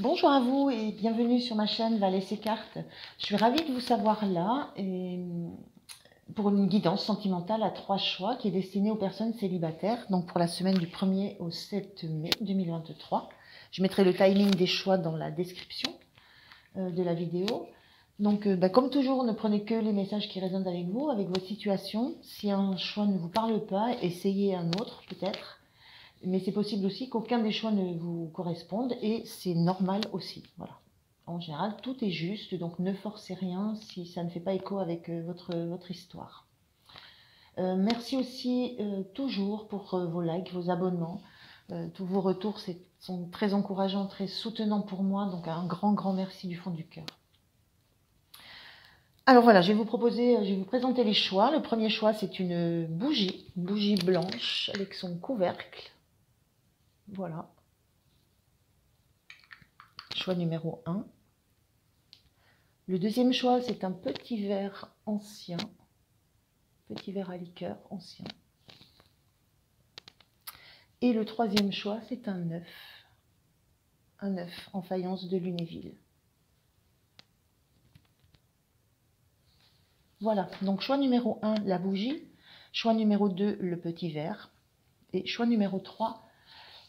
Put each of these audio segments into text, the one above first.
Bonjour à vous et bienvenue sur ma chaîne Va laisser carte. Je suis ravie de vous savoir là pour une guidance sentimentale à 3 choix qui est destinée aux personnes célibataires, donc pour la semaine du 1er au 7 mai 2023. Je mettrai le timing des choix dans la description de la vidéo. Donc comme toujours, ne prenez que les messages qui résonnent avec vous, avec votre situation. Si un choix ne vous parle pas, essayez un autre peut-être. Mais c'est possible aussi qu'aucun des choix ne vous corresponde et c'est normal aussi. Voilà. En général, tout est juste, donc ne forcez rien si ça ne fait pas écho avec votre histoire. Merci aussi toujours pour vos likes, vos abonnements. Tous vos retours sont très encourageants, très soutenants pour moi, donc un grand merci du fond du cœur. Alors voilà, je vais vous présenter les choix. Le premier choix, c'est une bougie blanche avec son couvercle. Voilà. Choix numéro 1. Le deuxième choix, c'est un petit verre ancien. Petit verre à liqueur ancien. Et le troisième choix, c'est un œuf. Un œuf en faïence de Lunéville. Voilà, donc choix numéro 1, la bougie. Choix numéro 2, le petit verre. Et choix numéro 3,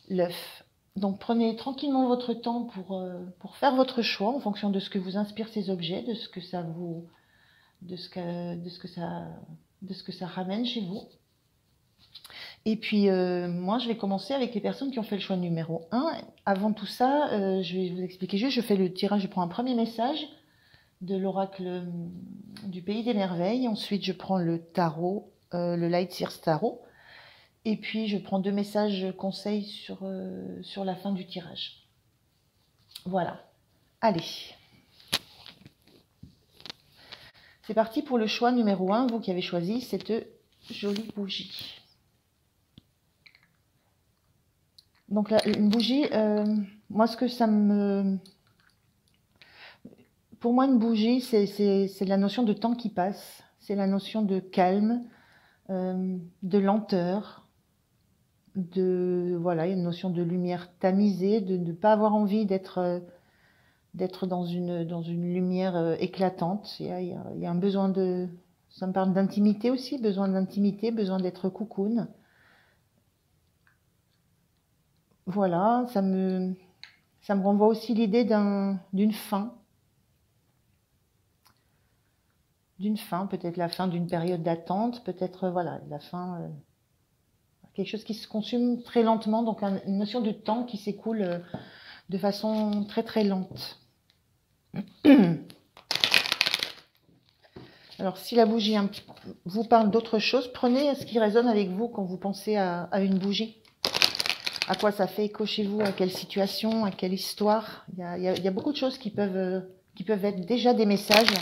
l'œuf. Donc prenez tranquillement votre temps pour faire votre choix en fonction de ce que vous inspirent ces objets, de ce que ça vous, de ce que ça ramène chez vous. Et puis moi je vais commencer avec les personnes qui ont fait le choix numéro 1. Avant tout ça, je vais vous expliquer juste, je fais le tirage, je prends un premier message de l'oracle du Pays des Merveilles. Ensuite je prends le tarot, le Light Seers Tarot. Et puis, je prends 2 messages conseils sur la fin du tirage. Voilà. Allez. C'est parti pour le choix numéro 1, vous qui avez choisi cette jolie bougie. Donc là, une bougie, moi, ce que ça me... Pour moi, une bougie, c'est la notion de temps qui passe. C'est la notion de calme, de lenteur. Voilà, une notion de lumière tamisée, de ne pas avoir envie d'être dans une lumière éclatante. Il y a un besoin de... Ça me parle d'intimité aussi, besoin d'être cocoon. Voilà, ça me renvoie aussi l'idée d'une fin. D'une fin, peut-être la fin d'une période d'attente, peut-être voilà, la fin... quelque chose qui se consume très lentement, donc une notion de temps qui s'écoule de façon très lente. Alors, si la bougie vous parle d'autre chose, prenez ce qui résonne avec vous quand vous pensez à une bougie. À quoi ça fait écho chez vous, à quelle situation, à quelle histoire. Il y a beaucoup de choses qui peuvent être déjà des messages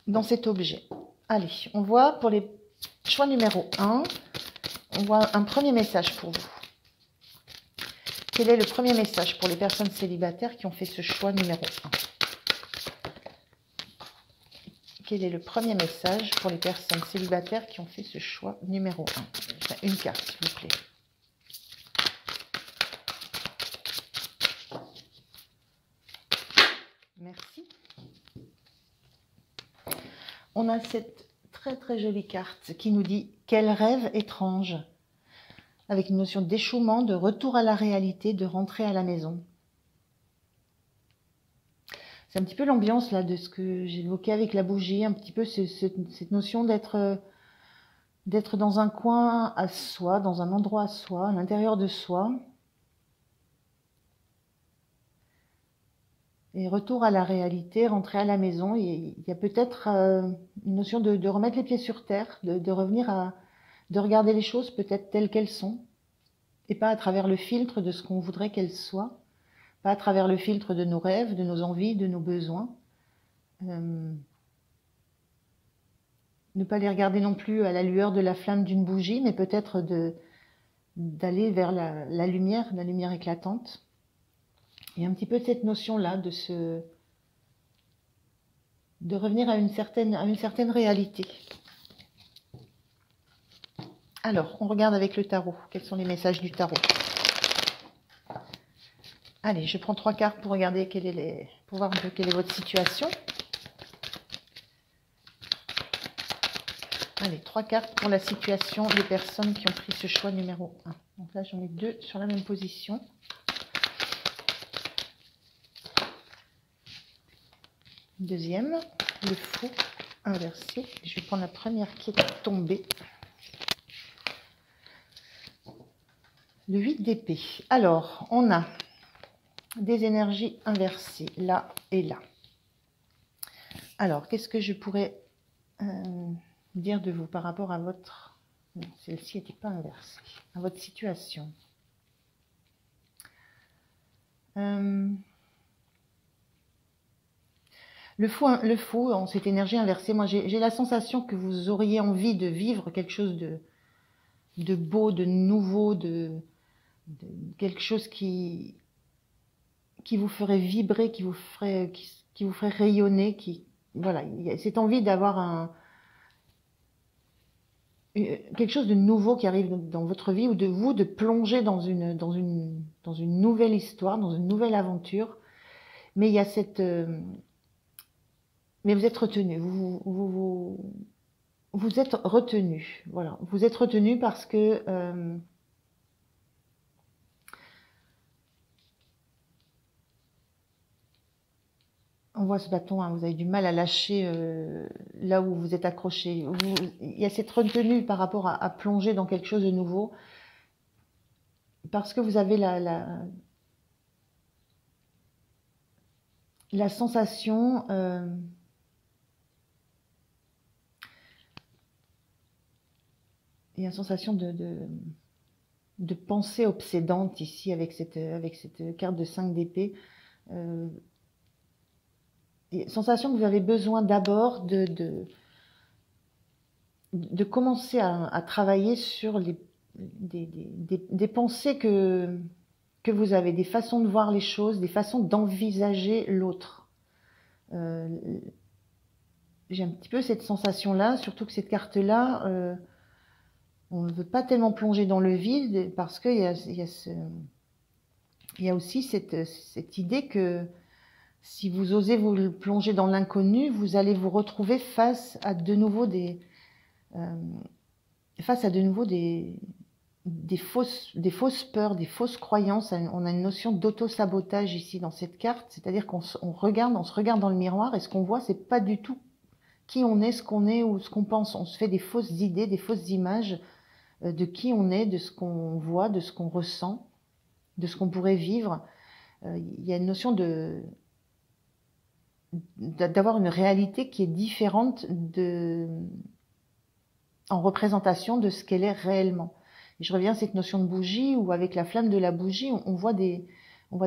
dans cet objet. Allez, on voit pour les choix numéro 1, on voit un premier message pour vous. Quel est le premier message pour les personnes célibataires qui ont fait ce choix numéro 1? Quel est le premier message pour les personnes célibataires qui ont fait ce choix numéro 1? Enfin, une carte, s'il vous plaît. Merci. On a cette très jolie carte qui nous dit « Quel rêve étrange !» avec une notion d'échouement, de retour à la réalité, de rentrer à la maison. C'est un petit peu l'ambiance là de ce que j'évoquais avec la bougie, un petit peu cette notion d'être dans un coin à soi, dans un endroit à soi, à l'intérieur de soi. Et retour à la réalité, rentrer à la maison. Il y a peut-être une notion de remettre les pieds sur terre, de revenir de regarder les choses peut-être telles qu'elles sont, et pas à travers le filtre de ce qu'on voudrait qu'elles soient. Pas à travers le filtre de nos rêves, de nos envies, de nos besoins. Ne pas les regarder non plus à la lueur de la flamme d'une bougie, mais peut-être d'aller vers la lumière éclatante. Il y a un petit peu cette notion-là de revenir à une certaine réalité. Alors, on regarde avec le tarot. Quels sont les messages du tarot ? Allez, je prends 3 cartes pour regarder pour voir un peu quelle est votre situation. Allez, 3 cartes pour la situation des personnes qui ont pris ce choix numéro 1. Donc là, j'en ai 2 sur la même position. Deuxième, le fou inversé. Je vais prendre la première qui est tombée. Le 8 d'épée. Alors, on a des énergies inversées, là et là. Alors, qu'est-ce que je pourrais dire de vous par rapport à votre... Celle-ci n'était pas inversée. À votre situation. Le fou, en cette énergie inversée, moi j'ai la sensation que vous auriez envie de vivre quelque chose de beau, de nouveau, de quelque chose qui vous ferait vibrer, qui vous ferait rayonner, voilà, il y a cette envie d'avoir quelque chose de nouveau qui arrive dans votre vie, ou de plonger dans une nouvelle histoire, dans une nouvelle aventure. Mais il y a cette... mais vous êtes retenu, vous êtes retenu, voilà. Vous êtes retenu parce que... on voit ce bâton, hein, vous avez du mal à lâcher là où vous êtes accroché. Il y a cette retenue par rapport à plonger dans quelque chose de nouveau. Parce que vous avez la sensation... il y a une sensation de pensée obsédante ici avec cette carte de 5 d'épée. Sensation que vous avez besoin d'abord de commencer à travailler sur des pensées que vous avez, des façons de voir les choses, des façons d'envisager l'autre. J'ai un petit peu cette sensation-là, surtout que cette carte-là, on ne veut pas tellement plonger dans le vide, parce qu'il y a aussi cette idée que si vous osez vous plonger dans l'inconnu, vous allez vous retrouver face à de nouveau des fausses peurs, des fausses croyances. On a une notion d'auto-sabotage ici dans cette carte, c'est-à-dire qu'on se regarde dans le miroir, et ce qu'on voit, c'est pas du tout qui on est, ce qu'on est ou ce qu'on pense. On se fait des fausses idées, des fausses images de qui on est, de ce qu'on voit, de ce qu'on ressent, de ce qu'on pourrait vivre. Il y a une notion d'avoir une réalité qui est différente en représentation de ce qu'elle est réellement. Et je reviens à cette notion de bougie, où avec la flamme de la bougie, on voit des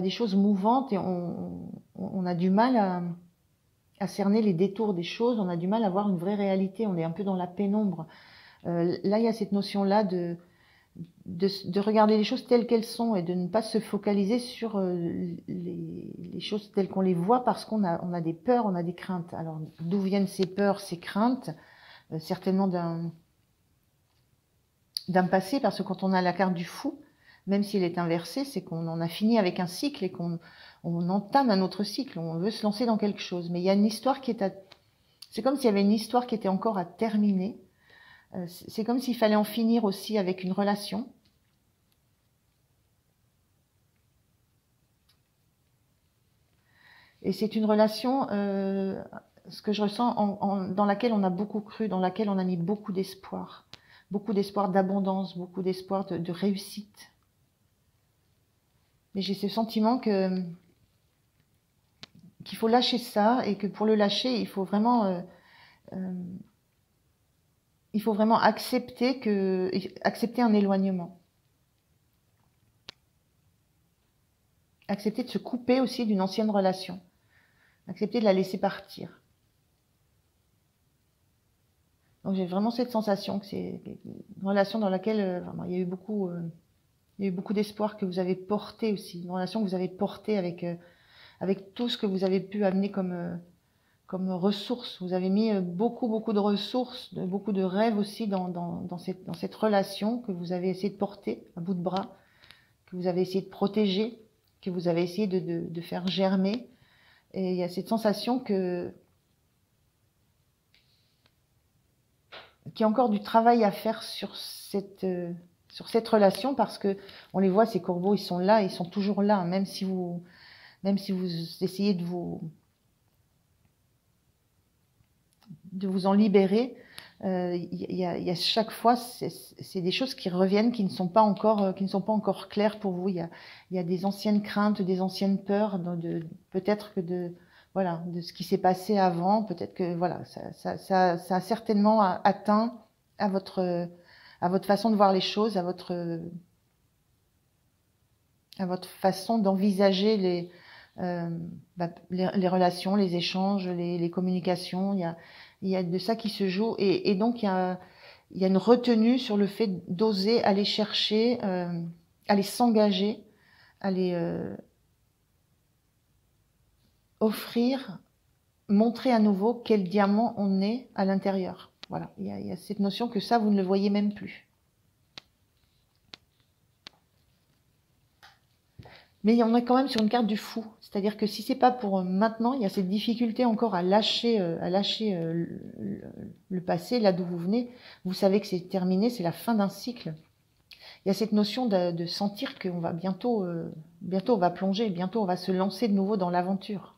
choses mouvantes, et on a du mal à cerner les détours des choses, on a du mal à voir une vraie réalité, on est un peu dans la pénombre. Là, il y a cette notion-là de regarder les choses telles qu'elles sont, et de ne pas se focaliser sur les choses telles qu'on les voit, parce qu'on a des peurs, on a des craintes. Alors, d'où viennent ces peurs, ces craintes? Certainement d'un passé, parce que quand on a la carte du fou, même s'il est inversé, c'est qu'on en a fini avec un cycle et qu'on entame un autre cycle, on veut se lancer dans quelque chose. Mais il y a une histoire c'est comme s'il y avait une histoire qui était encore à terminer. C'est comme s'il fallait en finir aussi avec une relation. Et c'est une relation, ce que je ressens, dans laquelle on a beaucoup cru, dans laquelle on a mis beaucoup d'espoir d'abondance, beaucoup d'espoir de réussite. Mais j'ai ce sentiment qu'il faut lâcher ça, et que pour le lâcher, il faut vraiment accepter un éloignement. Accepter de se couper aussi d'une ancienne relation. Accepter de la laisser partir. Donc j'ai vraiment cette sensation que c'est une relation dans laquelle il y a eu beaucoup d'espoir que vous avez porté aussi. Une relation que vous avez portée avec tout ce que vous avez pu amener comme ressources. Vous avez mis beaucoup de ressources, beaucoup de rêves aussi dans cette relation que vous avez essayé de porter à bout de bras, que vous avez essayé de protéger, que vous avez essayé de faire germer. Et il y a cette sensation qu'il y a encore du travail à faire sur cette relation, parce que on les voit, ces corbeaux, ils sont là, ils sont toujours là, même si vous essayez de vous en libérer. Il y a chaque fois, c'est des choses qui reviennent, qui ne sont pas encore claires pour vous. Il y a des anciennes craintes, des anciennes peurs, peut-être que de ce qui s'est passé avant, peut-être que voilà, ça a certainement atteint à votre façon de voir les choses, à votre façon d'envisager les relations, les échanges, les communications. Il y a de ça qui se joue, et donc il y a une retenue sur le fait d'oser aller chercher, aller s'engager, aller offrir, montrer à nouveau quel diamant on est à l'intérieur. Voilà, il y a cette notion que ça, vous ne le voyez même plus. Mais on est quand même sur une carte du fou. C'est-à-dire que si c'est pas pour maintenant, il y a cette difficulté encore à lâcher le passé, là d'où vous venez. Vous savez que c'est terminé, c'est la fin d'un cycle. Il y a cette notion de sentir qu'on va bientôt on va plonger, bientôt on va se lancer de nouveau dans l'aventure.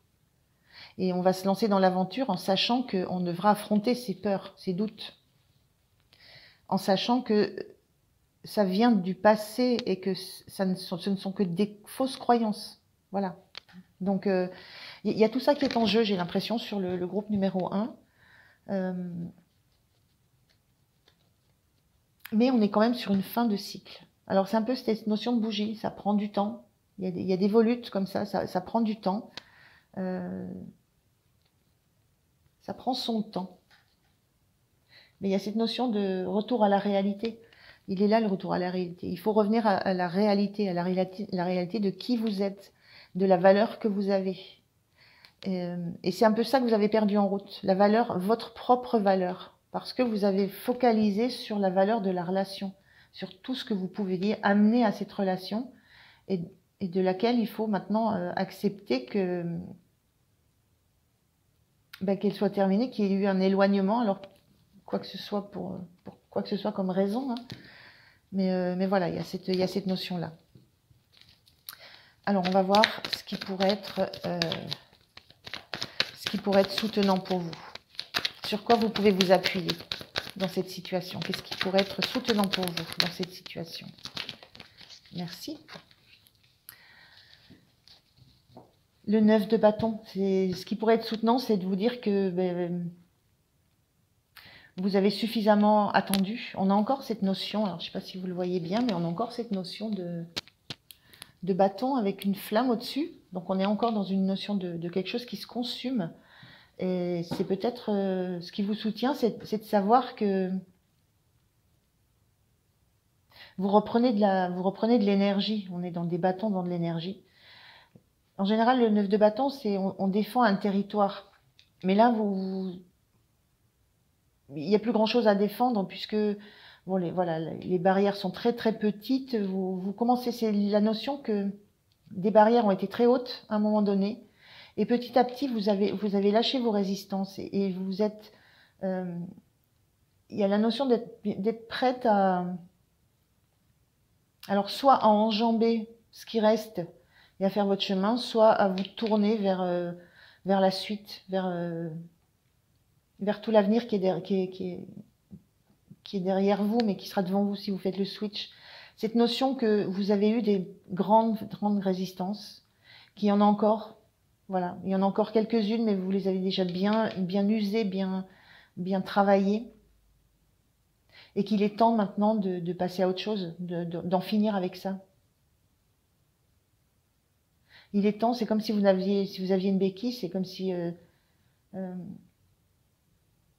Et on va se lancer dans l'aventure en sachant qu'on devra affronter ses peurs, ses doutes. En sachant que ça vient du passé et que ce ne sont que des fausses croyances. Voilà. Donc, il y a tout ça qui est en jeu, j'ai l'impression, sur le groupe numéro 1. Mais on est quand même sur une fin de cycle. Alors, c'est un peu cette notion de bougie, ça prend du temps. Il y a des volutes comme ça prend du temps. Ça prend son temps. Mais il y a cette notion de retour à la réalité. Il est là, le retour à la réalité. Il faut revenir à la réalité, la réalité de qui vous êtes, de la valeur que vous avez. Et c'est un peu ça que vous avez perdu en route, la valeur, votre propre valeur, parce que vous avez focalisé sur la valeur de la relation, sur tout ce que vous pouviez amener à cette relation, et de laquelle il faut maintenant accepter qu'elle soit terminée, qu'il y ait eu un éloignement, alors quoi que ce soit pour quoi que ce soit comme raison, hein. Mais voilà, il y a cette notion-là. Alors, on va voir ce qui pourrait être soutenant pour vous. Sur quoi vous pouvez vous appuyer dans cette situation? Qu'est-ce qui pourrait être soutenant pour vous dans cette situation? Merci. Le 9 de bâton, ce qui pourrait être soutenant, c'est de vous dire que vous avez suffisamment attendu. On a encore cette notion, alors je ne sais pas si vous le voyez bien, mais on a encore cette notion de bâton avec une flamme au-dessus. Donc on est encore dans une notion de quelque chose qui se consume. Et c'est peut-être ce qui vous soutient, c'est de savoir que vous reprenez de l'énergie. On est dans des bâtons, dans de l'énergie. En général, le 9 de bâton, c'est on défend un territoire. Mais là, il n'y a plus grand-chose à défendre, puisque bon, les barrières sont très très petites. Vous commencez, c'est la notion que des barrières ont été très hautes à un moment donné, et petit à petit vous avez lâché vos résistances, et vous êtes il y a la notion d'être prête alors soit à enjamber ce qui reste et à faire votre chemin, soit à vous tourner vers la suite, vers tout l'avenir qui est derrière vous, mais qui sera devant vous si vous faites le switch. Cette notion que vous avez eu des grandes résistances, qu'il y en a encore, voilà, il y en a encore quelques-unes, mais vous les avez déjà bien usées, bien travaillées, et qu'il est temps maintenant de passer à autre chose, d'en finir avec ça. Il est temps, c'est comme si vous aviez une béquille, c'est comme si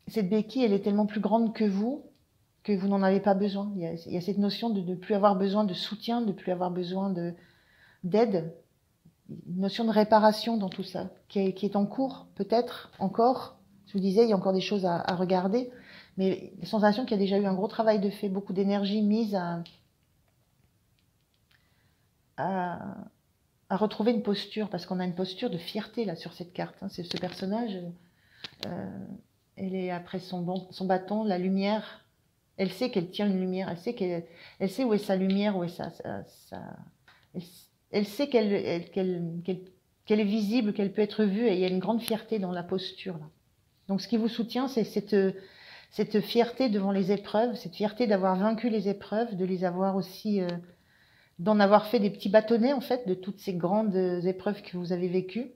cette béquille, elle est tellement plus grande que vous n'en avez pas besoin. Il y a cette notion de ne plus avoir besoin de soutien, de ne plus avoir besoin d'aide, une notion de réparation dans tout ça, qui est en cours, peut-être encore. Je vous disais, il y a encore des choses à regarder, mais la sensation qu'il y a déjà eu un gros travail de fait, beaucoup d'énergie mise à à retrouver une posture, parce qu'on a une posture de fierté là sur cette carte. Hein. C'est ce personnage, elle est après son bâton, la lumière. Elle sait qu'elle tient une lumière, elle sait où est sa lumière, où est elle sait qu'elle est visible, qu'elle peut être vue, et il y a une grande fierté dans la posture là. Donc ce qui vous soutient, c'est cette fierté devant les épreuves, cette fierté d'avoir vaincu les épreuves, de les avoir aussi, d'en avoir fait des petits bâtonnets en fait, de toutes ces grandes épreuves que vous avez vécues,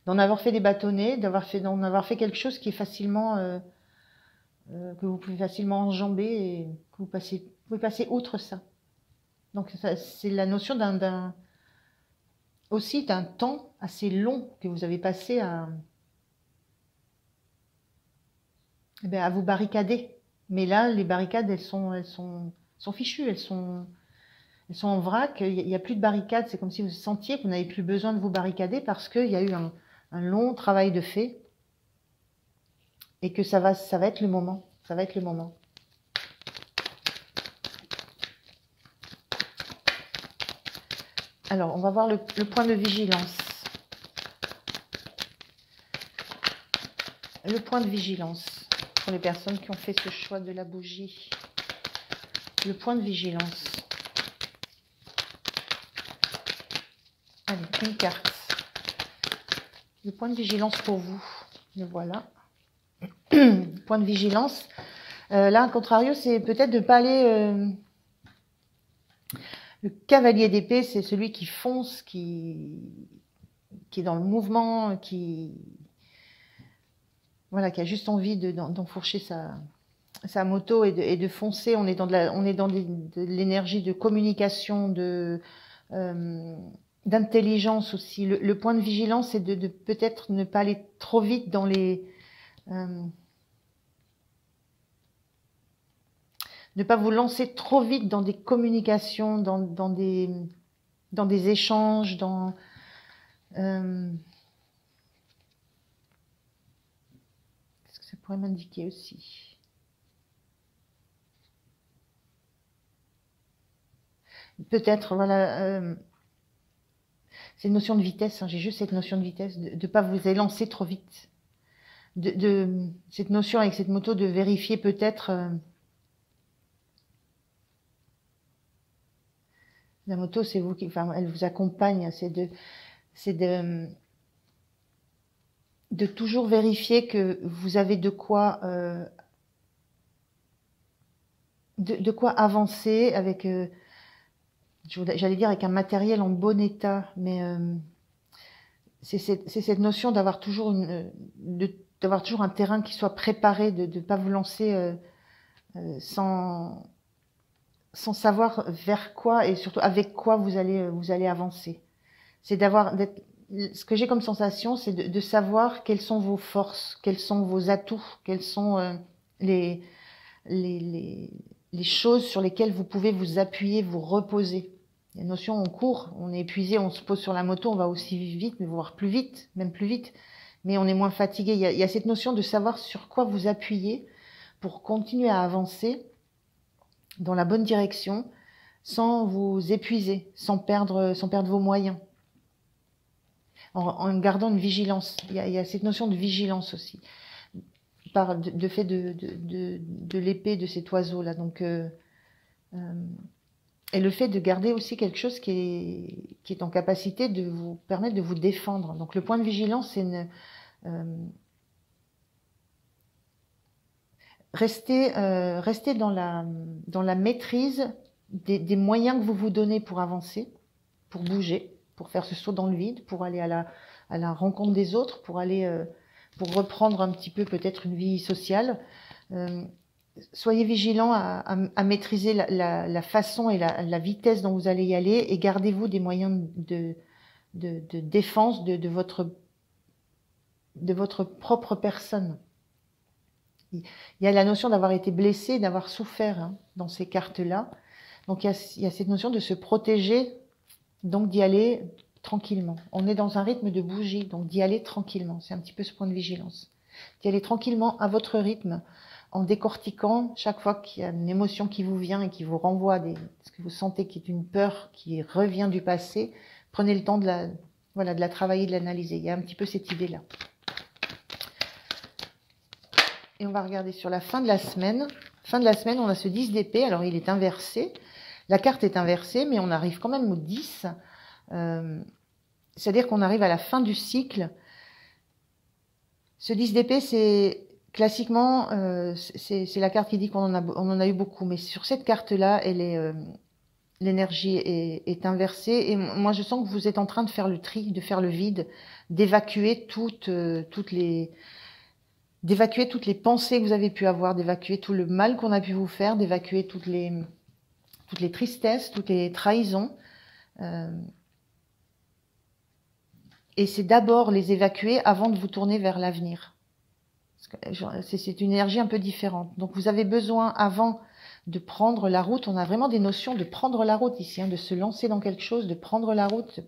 d'en avoir fait des bâtonnets, d'en avoir fait quelque chose qui est facilement, que vous pouvez facilement enjamber et que vous pouvez passer outre ça. Donc c'est la notion aussi d'un temps assez long que vous avez passé à vous barricader. Mais là, les barricades, elles sont fichues, elles sont en vrac. Il n'y a plus de barricades. C'est comme si vous sentiez que vous n'avez plus besoin de vous barricader parce qu'il y a eu un long travail de fait et que ça va être le moment. Ça va être le moment. Alors, on va voir le point de vigilance. Le point de vigilance pour les personnes qui ont fait ce choix de la bougie. Le point de vigilance. Allez, une carte. Le point de vigilance pour vous. Le voilà. Point de vigilance. Là, à contrario, c'est peut-être de ne pas aller... le cavalier d'épée, c'est celui qui fonce, qui est dans le mouvement, voilà, qui a juste envie d'enfourcher sa moto et de foncer. On est dans de l'énergie de communication, d'intelligence aussi. Le point de vigilance, c'est de peut-être ne pas aller trop vite dans les... ne pas vous lancer trop vite dans des communications, dans des échanges, qu'est-ce que ça pourrait m'indiquer aussi? Peut-être, voilà, c'est une notion de vitesse, hein, j'ai juste cette notion de vitesse, de ne pas vous élancer trop vite. Cette notion avec cette moto de vérifier peut-être... la moto, c'est vous qui... Enfin, elle vous accompagne, c'est de toujours vérifier que vous avez de quoi avancer avec, j'allais dire avec un matériel en bon état, mais c'est cette notion d'avoir toujours d'avoir toujours un terrain qui soit préparé, de ne pas vous lancer sans savoir vers quoi et surtout avec quoi vous allez avancer. C'est ce que j'ai comme sensation, c'est de savoir quelles sont vos forces, quels sont vos atouts, quelles sont les choses sur lesquelles vous pouvez vous appuyer, vous reposer. Il y a une notion, on court, on est épuisé, on se pose sur la moto, on va aussi vite, mais voire plus vite, même plus vite, mais on est moins fatigué. Il y a cette notion de savoir sur quoi vous appuyer pour continuer à avancer dans la bonne direction, sans vous épuiser, sans perdre vos moyens, en gardant une vigilance. Il y a cette notion de vigilance aussi, par de fait de l'épée de cet oiseau là. Donc, et le fait de garder aussi quelque chose qui est en capacité de vous permettre de vous défendre. Donc, le point de vigilance, c'est rester dans la maîtrise des moyens que vous vous donnez pour avancer, pour bouger, pour faire ce saut dans le vide, pour aller à la rencontre des autres, pour reprendre un petit peu peut-être une vie sociale. Soyez vigilants à maîtriser la façon et la vitesse dont vous allez y aller, et gardez-vous des moyens de défense de votre propre personne. Il y a la notion d'avoir été blessé, d'avoir souffert dans ces cartes-là. Donc il y a cette notion de se protéger, donc d'y aller tranquillement. On est dans un rythme de bougie, donc d'y aller tranquillement. C'est un petit peu ce point de vigilance. D'y aller tranquillement à votre rythme, en décortiquant chaque fois qu'il y a une émotion qui vous vient et qui vous renvoie ce que vous sentez qui est une peur qui revient du passé, prenez le temps de la, voilà, de la travailler, de l'analyser. Il y a un petit peu cette idée-là. Et on va regarder sur la fin de la semaine. Fin de la semaine, on a ce 10 d'épée. Alors, il est inversé. La carte est inversée, mais on arrive quand même au 10. C'est-à-dire qu'on arrive à la fin du cycle. Ce 10 d'épée, c'est classiquement, c'est la carte qui dit qu'on en a eu beaucoup. Mais sur cette carte-là, l'énergie est inversée. Et moi, je sens que vous êtes en train de faire le tri, de faire le vide, d'évacuer toutes les pensées que vous avez pu avoir, d'évacuer tout le mal qu'on a pu vous faire, d'évacuer toutes les tristesses, toutes les trahisons. Et c'est d'abord les évacuer avant de vous tourner vers l'avenir. C'est une énergie un peu différente. Donc vous avez besoin, avant de prendre la route, on a vraiment des notions de prendre la route ici, hein, de se lancer dans quelque chose, de prendre la route,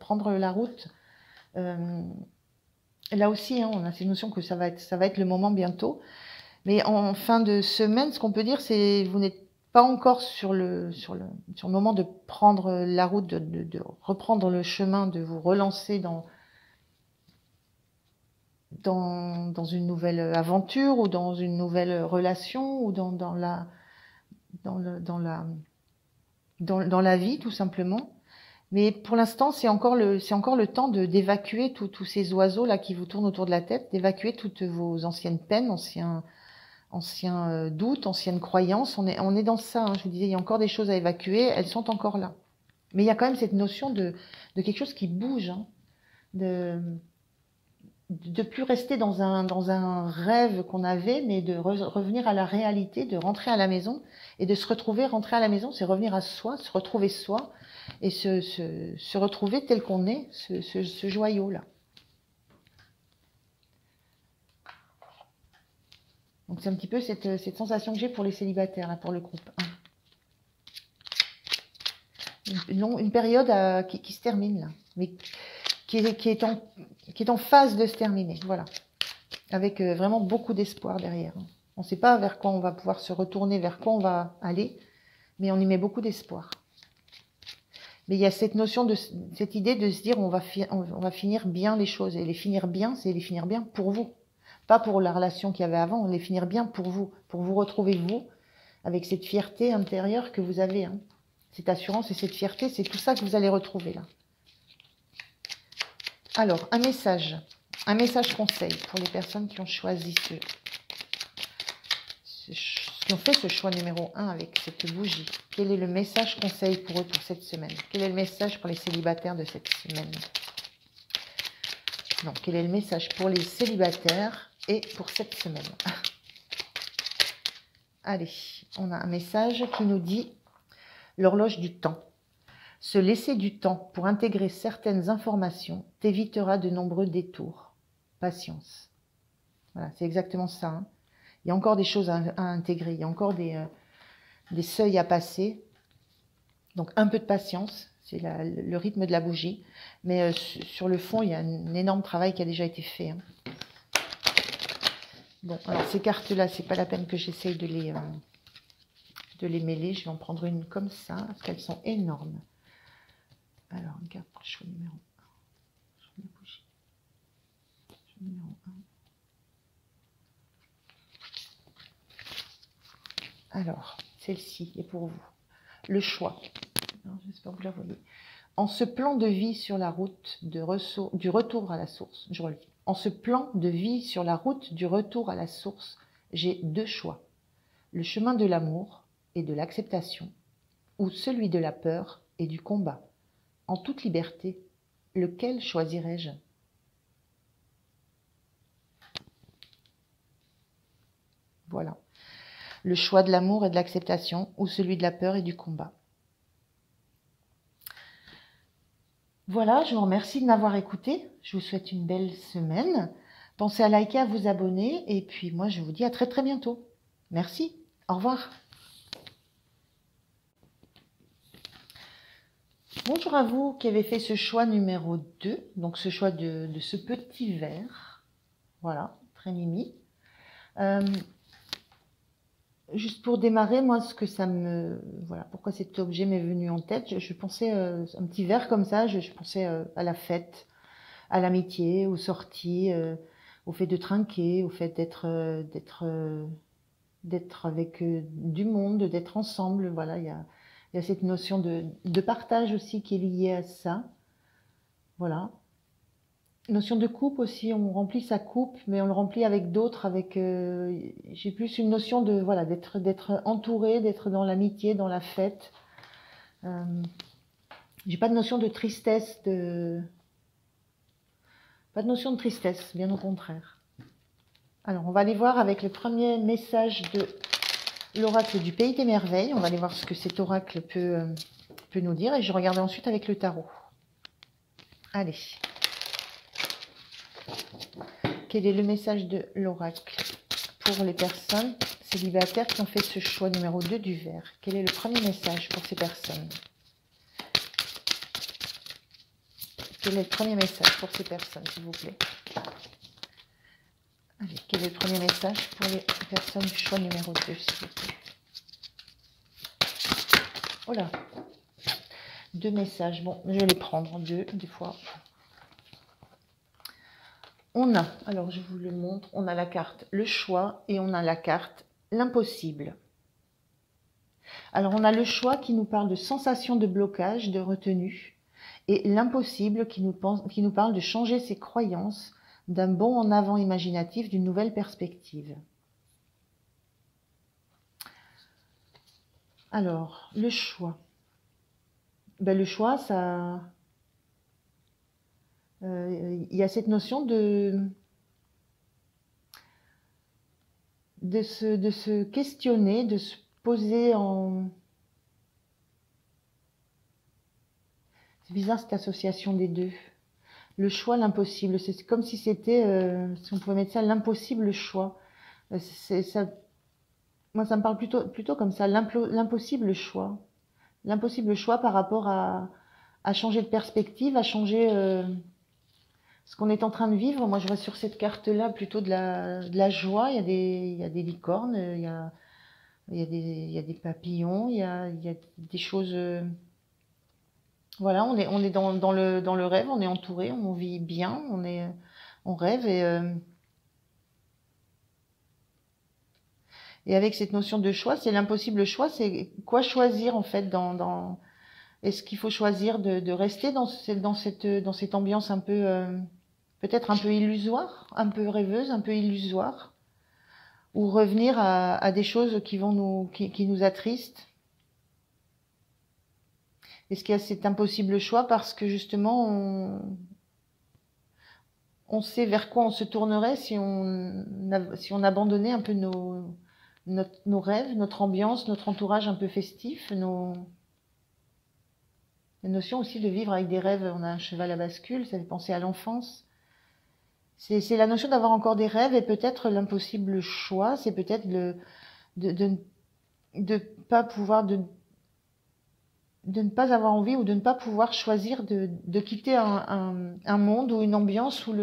là aussi, hein, on a ces notions que ça va être le moment bientôt. Mais en fin de semaine, ce qu'on peut dire, c'est vous n'êtes pas encore sur le moment de prendre la route, de reprendre le chemin, de vous relancer dans une nouvelle aventure ou dans une nouvelle relation ou dans la vie, tout simplement. Mais pour l'instant, c'est encore le temps d'évacuer tous ces oiseaux là qui vous tournent autour de la tête, d'évacuer toutes vos anciennes peines, anciens doutes, anciennes croyances. On est dans ça, hein. Je vous disais, il y a encore des choses à évacuer, elles sont encore là. Mais il y a quand même cette notion de quelque chose qui bouge, hein, de plus rester dans un rêve qu'on avait, mais de revenir à la réalité, de rentrer à la maison et de se retrouver. Rentrer à la maison, c'est revenir à soi, se retrouver soi et se retrouver tel qu'on est, ce joyau-là. Donc c'est un petit peu cette sensation que j'ai pour les célibataires, là, pour le groupe 1. Une période qui se termine, là, mais qui est en phase de se terminer, voilà, avec vraiment beaucoup d'espoir derrière. On ne sait pas vers quoi on va pouvoir se retourner, vers quoi on va aller, mais on y met beaucoup d'espoir. Mais il y a cette notion cette idée de se dire on va finir bien les choses, et les finir bien, c'est les finir bien pour vous, pas pour la relation qu'il y avait avant, les finir bien pour vous retrouver vous, avec cette fierté intérieure que vous avez, hein. Cette assurance et cette fierté, c'est tout ça que vous allez retrouver là. Alors, un message conseil pour les personnes qui ont choisi qui ont fait ce choix numéro 1 avec cette bougie. Quel est le message conseil pour eux pour cette semaine? Quel est le message pour les célibataires de cette semaine? Non, quel est le message pour les célibataires et pour cette semaine? Allez, on a un message qui nous dit l'horloge du temps. Se laisser du temps pour intégrer certaines informations t'évitera de nombreux détours. Patience. Voilà, c'est exactement ça, hein. Il y a encore des choses à intégrer, il y a encore des seuils à passer. Donc un peu de patience, c'est le rythme de la bougie. Mais sur le fond, il y a un énorme travail qui a déjà été fait, hein. Bon, alors ces cartes-là, c'est pas la peine que j'essaye de les mêler. Je vais en prendre une comme ça, parce qu'elles sont énormes. Alors, une carte pour le choix numéro 1. Choix de bougie. Choix numéro 1. Alors, celle-ci est pour vous. Le choix. J'espère que vous la voyez. En ce plan de vie sur la route du retour à la source, je relis. En ce plan de vie sur la route du retour à la source, j'ai 2 choix. Le chemin de l'amour et de l'acceptation, ou celui de la peur et du combat. En toute liberté, lequel choisirais-je? Voilà. Le choix de l'amour et de l'acceptation, ou celui de la peur et du combat. Voilà, je vous remercie de m'avoir écouté. Je vous souhaite une belle semaine. Pensez à liker, à vous abonner. Et puis moi, je vous dis à très très bientôt. Merci. Au revoir. Bonjour à vous qui avez fait ce choix numéro 2, donc ce choix de ce petit verre. Voilà, très mimi. Juste pour démarrer, moi, ce que ça me... Voilà, pourquoi cet objet m'est venu en tête. Je pensais, un petit verre comme ça, je pensais à la fête, à l'amitié, aux sorties, au fait de trinquer, au fait d'être avec du monde, d'être ensemble. Voilà, il y a cette notion de partage aussi qui est liée à ça. Voilà. Notion de coupe aussi, on remplit sa coupe, mais on le remplit avec d'autres, j'ai plus une notion de, voilà, d'être entouré, d'être dans l'amitié, dans la fête. Euh, j'ai pas de notion de tristesse, pas de notion de tristesse, bien au contraire. Alors, on va aller voir avec le premier message de l'oracle du Pays des Merveilles. On va aller voir ce que cet oracle peut nous dire, et je regarderai ensuite avec le tarot. Allez. Quel est le message de l'oracle pour les personnes célibataires qui ont fait ce choix numéro 2 du verre? Quel est le premier message pour ces personnes? Quel est le premier message pour ces personnes, s'il vous plaît? Allez, quel est le premier message pour les personnes du choix numéro 2, s'il vous plaît? Oh là, 2 messages. Bon, je vais les prendre en 2, des fois. On a, alors je vous le montre, on a la carte le choix et on a la carte l'impossible. Alors on a le choix qui nous parle de sensation de blocage, de retenue, et l'impossible qui nous parle de changer ses croyances, d'un bond en avant imaginatif, d'une nouvelle perspective. Alors, le choix. Ben, le choix, ça... il y a cette notion de se questionner, de se poser en... C'est bizarre cette association des deux. Le choix, l'impossible. C'est comme si c'était, si on pouvait mettre ça, l'impossible choix. Ça, moi, ça me parle plutôt comme ça, l'impossible choix. L'impossible choix par rapport à changer de perspective, à changer ce qu'on est en train de vivre. Moi, je vois sur cette carte-là plutôt de la joie. Il y a des licornes, il y a des papillons, il y a des choses... voilà, on est dans le rêve, on est entouré, on vit bien, on rêve et avec cette notion de choix, c'est l'impossible choix, c'est quoi choisir en fait est-ce qu'il faut choisir de rester dans cette ambiance un peu peut-être un peu illusoire, un peu rêveuse, un peu illusoire, ou revenir à des choses qui nous attristent? Est-ce qu'il y a cet impossible choix parce que justement on sait vers quoi on se tournerait si on abandonnait un peu nos rêves, notre ambiance, notre entourage un peu festif, la notion aussi de vivre avec des rêves. On a un cheval à bascule, ça fait penser à l'enfance. C'est la notion d'avoir encore des rêves, et peut-être l'impossible choix, c'est peut-être de pas pouvoir, de ne pas avoir envie ou de ne pas pouvoir choisir de quitter un monde ou une ambiance où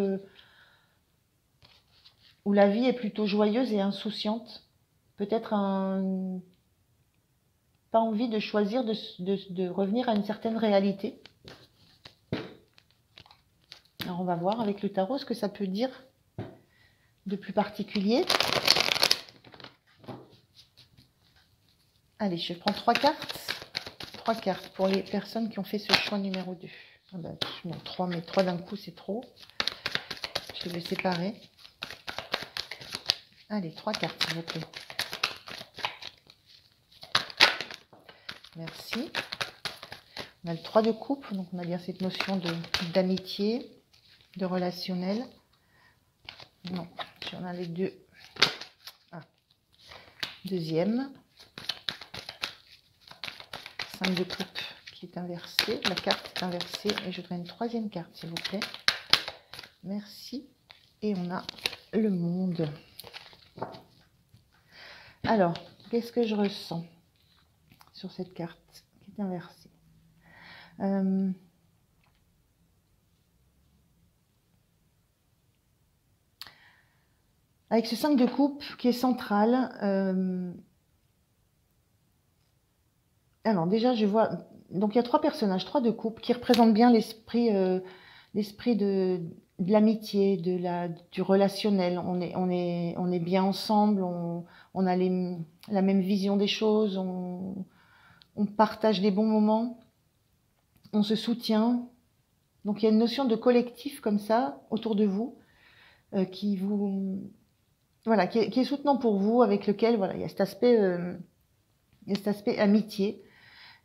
la vie est plutôt joyeuse et insouciante. Peut-être pas envie de choisir de revenir à une certaine réalité. Alors on va voir avec le tarot ce que ça peut dire de plus particulier. Allez, je prends 3 cartes. 3 cartes pour les personnes qui ont fait ce choix numéro 2. Ah ben, non, 3, mais 3 d'un coup c'est trop. Je vais séparer. Allez, 3 cartes s'il vous plaît. Merci. On a le 3 de coupe, donc on a bien cette notion d'amitié, de relationnel. Non, j'en ai les 2. Ah. Deuxième. 5 de coupe qui est inversé. La carte est inversée et je voudrais une 3e carte s'il vous plaît. Merci. Et on a le monde. Alors, qu'est-ce que je ressens sur cette carte qui est inversée? Avec ce 5 de coupe qui est central, Alors déjà, je vois, donc il y a trois personnages, trois de couple qui représentent bien l'esprit de l'amitié, du relationnel. On est bien ensemble, on a la même vision des choses, on partage des bons moments, on se soutient. Donc il y a une notion de collectif comme ça autour de vous qui vous, voilà, qui est soutenant pour vous, avec lequel voilà, il y a il y a cet aspect amitié.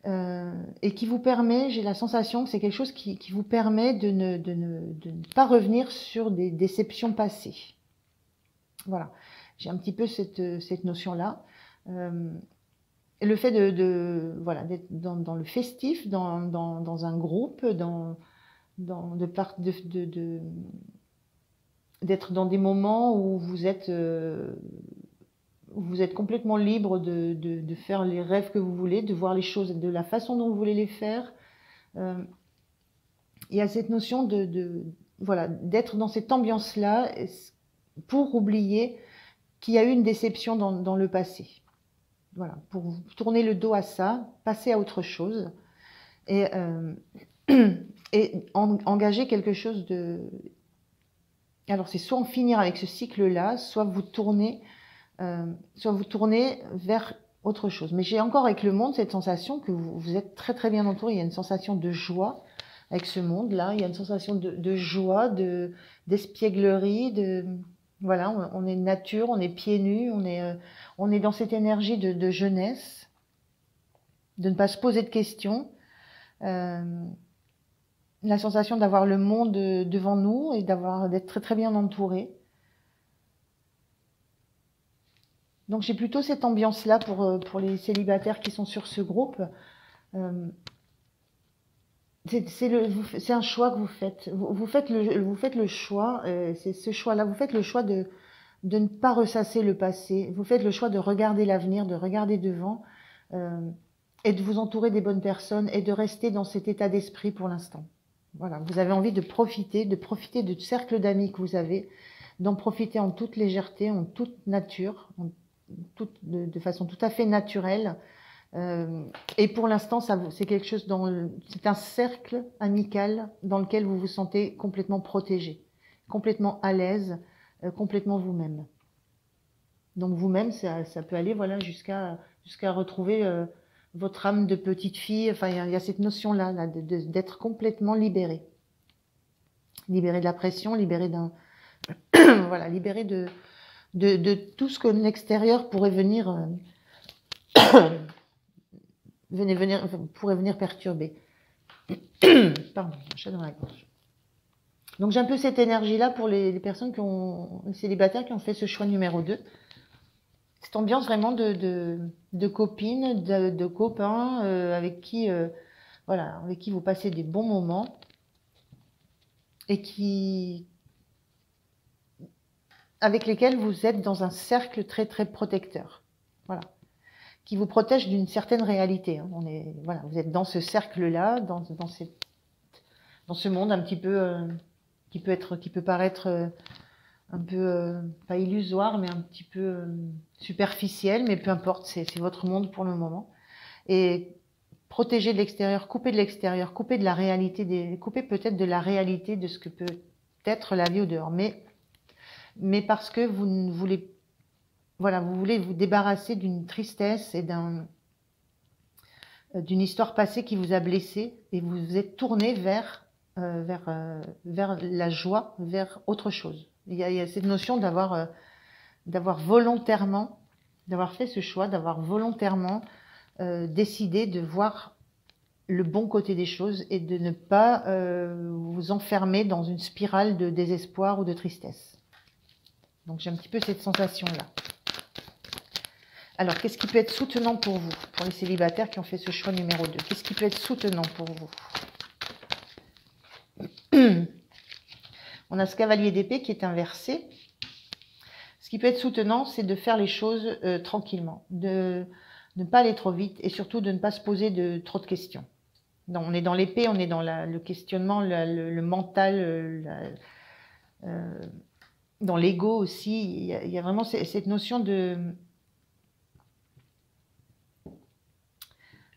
Et qui vous permet, j'ai la sensation que c'est quelque chose qui vous permet de ne pas revenir sur des déceptions passées. Voilà, j'ai un petit peu cette notion-là. Et le fait voilà, d'être dans le festif, dans un groupe, d'être dans des moments où vous êtes complètement libre de faire les rêves que vous voulez, de voir les choses de la façon dont vous voulez les faire. Il y a cette notion voilà, d'être dans cette ambiance-là pour oublier qu'il y a eu une déception dans le passé. Voilà, pour tourner le dos à ça, passer à autre chose et, et engager quelque chose de... Alors c'est soit en finir avec ce cycle-là, soit vous tournez vers autre chose. Mais j'ai encore avec le monde cette sensation que vous êtes très très bien entouré. Il y a une sensation de joie avec ce monde-là. Il y a une sensation de joie, d'espièglerie, voilà, on est nature, on est pieds nus, on est dans cette énergie de jeunesse, de ne pas se poser de questions. La sensation d'avoir le monde devant nous et d'être très très bien entouré. Donc j'ai plutôt cette ambiance-là pour les célibataires qui sont sur ce groupe. C'est un choix que vous faites. Vous faites le choix, c'est ce choix-là. Vous faites le choix de ne pas ressasser le passé. Vous faites le choix de regarder l'avenir, de regarder devant, et de vous entourer des bonnes personnes et de rester dans cet état d'esprit pour l'instant. Voilà, vous avez envie de profiter du cercle d'amis que vous avez, d'en profiter en toute légèreté, en toute nature, de façon tout à fait naturelle. Et pour l'instant, c'est quelque chose c'est un cercle amical dans lequel vous vous sentez complètement protégé, complètement à l'aise, complètement vous-même. Donc vous-même, ça peut aller voilà jusqu'à retrouver votre âme de petite fille. Enfin, il y a cette notion-là d'être complètement libéré, libéré de la pression, libéré voilà, libéré de tout ce que l'extérieur pourrait venir pourrait venir perturber. Pardon, un chat dans la gorge. Donc j'ai un peu cette énergie-là pour les personnes les célibataires qui ont fait ce choix numéro 2. Cette ambiance vraiment de copines, de copains avec qui vous passez des bons moments et avec lesquels vous êtes dans un cercle très très protecteur. Voilà. Qui vous protège d'une certaine réalité. Voilà, vous êtes dans ce cercle-là, dans ce monde un petit peu qui peut paraître un peu pas illusoire, mais un petit peu superficiel, mais peu importe, c'est votre monde pour le moment. Et protéger de l'extérieur, couper de la réalité, couper peut-être de la réalité de ce que peut être la vie au dehors, mais parce que vous voulez vous débarrasser d'une tristesse et d'une histoire passée qui vous a blessé, et vous vous êtes tourné vers la joie, vers autre chose. Il y a cette notion d'avoir volontairement, d'avoir fait ce choix, d'avoir volontairement décidé de voir le bon côté des choses et de ne pas vous enfermer dans une spirale de désespoir ou de tristesse. Donc j'ai un petit peu cette sensation-là. Alors, qu'est-ce qui peut être soutenant pour vous, pour les célibataires qui ont fait ce choix numéro 2? Qu'est-ce qui peut être soutenant pour vous? On a ce cavalier d'épée qui est inversé. Ce qui peut être soutenant, c'est de faire les choses tranquillement, de ne pas aller trop vite et surtout de ne pas se poser trop de questions. Donc, on est dans l'épée, on est dans le questionnement, le mental, dans l'ego aussi. Il y a vraiment cette notion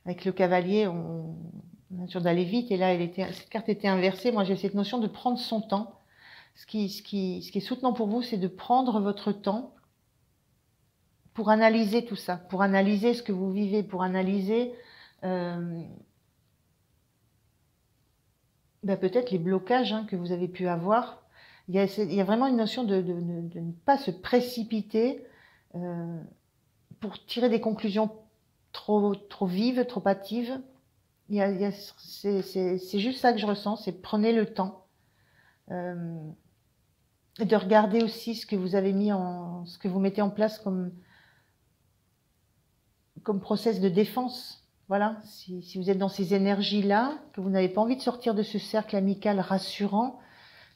avec le cavalier, on a l'impression d'aller vite, et là, cette carte était inversée. Moi, j'ai cette notion de prendre son temps. Ce qui est soutenant pour vous, c'est de prendre votre temps pour analyser tout ça, pour analyser ce que vous vivez, pour analyser peut-être les blocages que vous avez pu avoir. Il y a vraiment une notion de ne pas se précipiter pour tirer des conclusions trop vives, trop hâtives. C'est juste ça que je ressens, c'est prenez le temps de regarder aussi ce que vous avez ce que vous mettez en place comme process de défense. Voilà, si vous êtes dans ces énergies-là, que vous n'avez pas envie de sortir de ce cercle amical rassurant,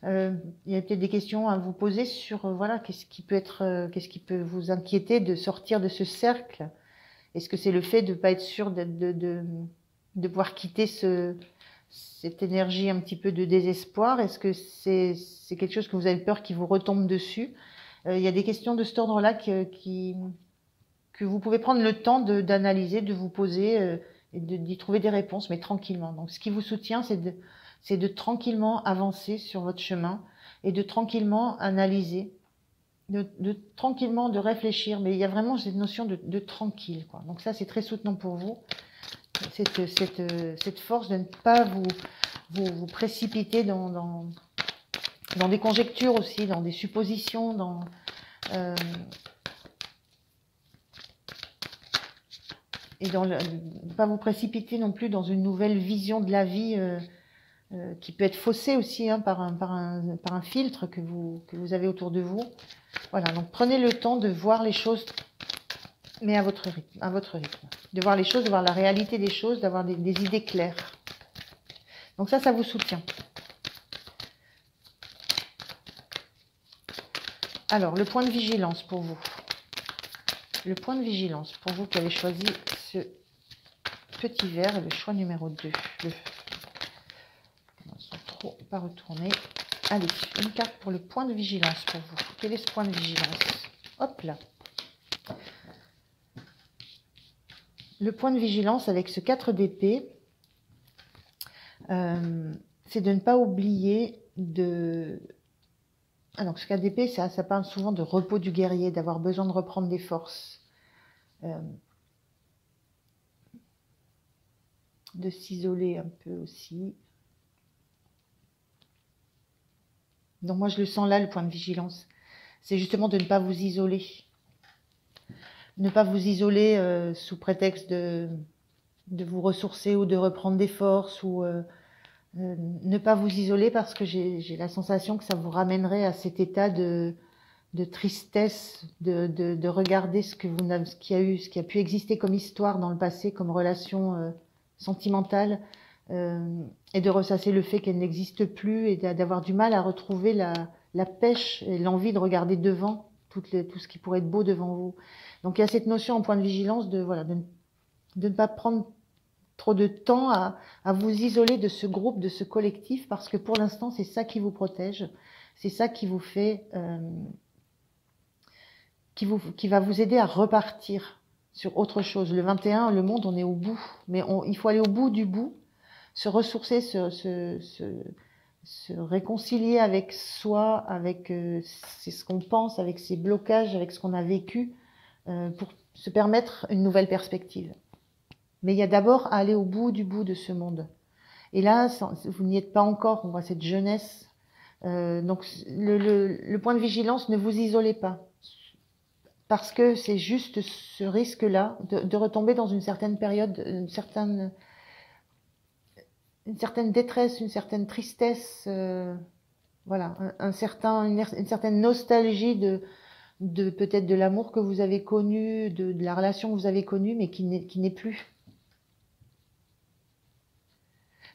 il y a peut-être des questions à vous poser sur voilà, qu'est-ce qui peut vous inquiéter de sortir de ce cercle. Est-ce que c'est le fait de ne pas être sûr de pouvoir quitter cette énergie un petit peu de désespoir? Est-ce que c'est quelque chose que vous avez peur qui vous retombe dessus? Il y a des questions de cet ordre-là que vous pouvez prendre le temps d'analyser, de vous poser et d'y trouver des réponses, mais tranquillement. Donc, ce qui vous soutient, c'est de tranquillement avancer sur votre chemin et de tranquillement analyser, tranquillement de réfléchir. Mais il y a vraiment cette notion de tranquille, quoi. Donc ça, c'est très soutenant pour vous. Cette force de ne pas vous précipiter dans des conjectures aussi, dans des suppositions, et ne pas vous précipiter non plus dans une nouvelle vision de la vie qui peut être faussée aussi par un filtre que vous avez autour de vous. Voilà, donc prenez le temps de voir les choses, mais à votre rythme. De voir les choses, de voir la réalité des choses, d'avoir des idées claires. Donc ça vous soutient. Alors, le point de vigilance pour vous. Le point de vigilance pour vous qui avez choisi ce petit verre, le choix numéro 2. Ils ne sont trop pas retournés. Allez, une carte pour le point de vigilance pour vous. Quel est ce point de vigilance? Hop là. Le point de vigilance avec ce 4 d'épée, c'est de ne pas oublier de... Ah, donc ce 4 d'épée, ça parle souvent de repos du guerrier, d'avoir besoin de reprendre des forces. De s'isoler un peu aussi. Donc moi je le sens là, le point de vigilance. C'est justement de ne pas vous isoler. Ne pas vous isoler sous prétexte de vous ressourcer ou de reprendre des forces, ou ne pas vous isoler parce que j'ai la sensation que ça vous ramènerait à cet état de tristesse, de regarder ce qui a pu exister comme histoire dans le passé, comme relation sentimentale, et de ressasser le fait qu'elle n'existe plus et d'avoir du mal à retrouver la pêche et l'envie de regarder devant tout ce qui pourrait être beau devant vous. Donc il y a cette notion en point de vigilance de ne pas prendre trop de temps à vous isoler de ce groupe, de ce collectif, parce que pour l'instant c'est ça qui vous protège, c'est ça qui vous fait qui va vous aider à repartir sur autre chose. Le 21, le monde, on est au bout, mais il faut aller au bout du bout, se ressourcer, se réconcilier avec soi, avec ce qu'on pense, avec ses blocages, avec ce qu'on a vécu, pour se permettre une nouvelle perspective. Mais il y a d'abord à aller au bout du bout de ce monde. Et là, vous n'y êtes pas encore, on voit cette jeunesse. Donc le point de vigilance, ne vous isolez pas. Parce que c'est juste ce risque-là de retomber dans une certaine période, une certaine détresse, une certaine tristesse, voilà, une certaine nostalgie de peut-être de l'amour que vous avez connu, de la relation que vous avez connue, mais qui n'est plus.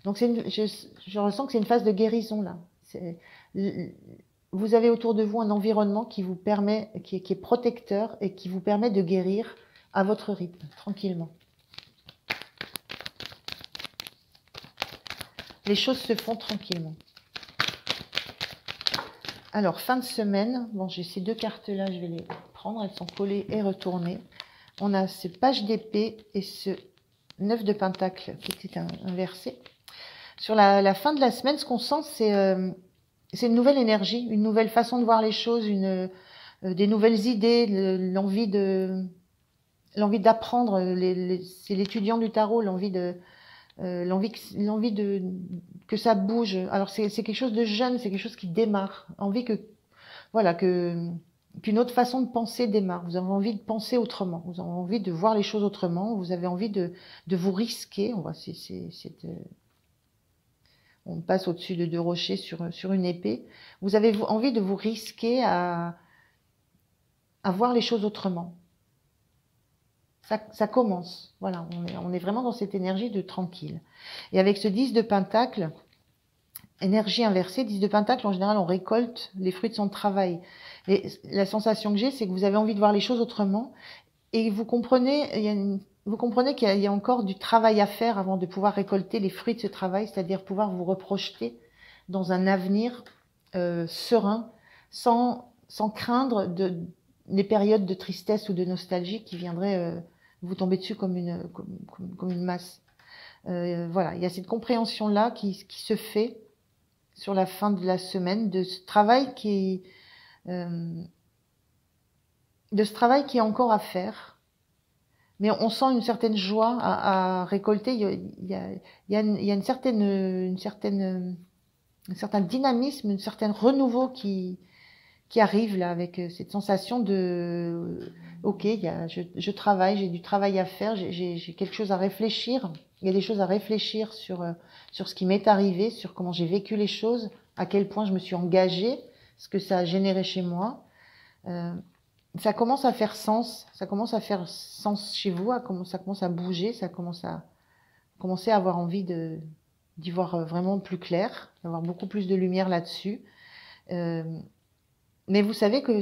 Donc je ressens que c'est une phase de guérison là. Vous avez autour de vous un environnement qui vous permet, qui est protecteur et qui vous permet de guérir à votre rythme, tranquillement. Les choses se font tranquillement. Alors, fin de semaine, bon, j'ai ces deux cartes-là, je vais les prendre, elles sont collées et retournées. On a ce page d'épée et ce 9 de Pentacle, qui était inversé. Sur la fin de la semaine, ce qu'on sent, c'est une nouvelle énergie, une nouvelle façon de voir les choses, des nouvelles idées, l'envie d'apprendre. C'est l'étudiant du tarot, l'envie que ça bouge. Alors c'est quelque chose de jeune, c'est quelque chose qui démarre. Envie que voilà qu'une autre façon de penser démarre. Vous avez envie de penser autrement. Vous avez envie de voir les choses autrement. Vous avez envie de vous risquer. On passe au-dessus de deux rochers sur une épée. Vous avez envie de vous risquer à voir les choses autrement. Ça commence. Voilà, on est vraiment dans cette énergie de tranquille. Et avec ce 10 de Pentacle, énergie inversée, 10 de Pentacle, en général, on récolte les fruits de son travail. Et la sensation que j'ai, c'est que vous avez envie de voir les choses autrement. Et vous comprenez, qu'il y a encore du travail à faire avant de pouvoir récolter les fruits de ce travail, c'est-à-dire pouvoir vous reprojeter dans un avenir serein, sans craindre les périodes de tristesse ou de nostalgie qui viendraient vous tomber dessus comme une masse. Voilà, il y a cette compréhension-là qui se fait sur la fin de la semaine de ce travail qui est encore à faire. Mais on sent une certaine joie à récolter. Il y a un certain dynamisme, un certain renouveau qui arrive là avec cette sensation de ok, je travaille, j'ai du travail à faire, j'ai quelque chose à réfléchir. Il y a des choses à réfléchir sur ce qui m'est arrivé, sur comment j'ai vécu les choses, à quel point je me suis engagée, ce que ça a généré chez moi. Ça commence à faire sens, chez vous, ça commence à bouger, ça commence à commencer à avoir envie d'y voir vraiment plus clair, d'avoir beaucoup plus de lumière là-dessus. Mais vous savez que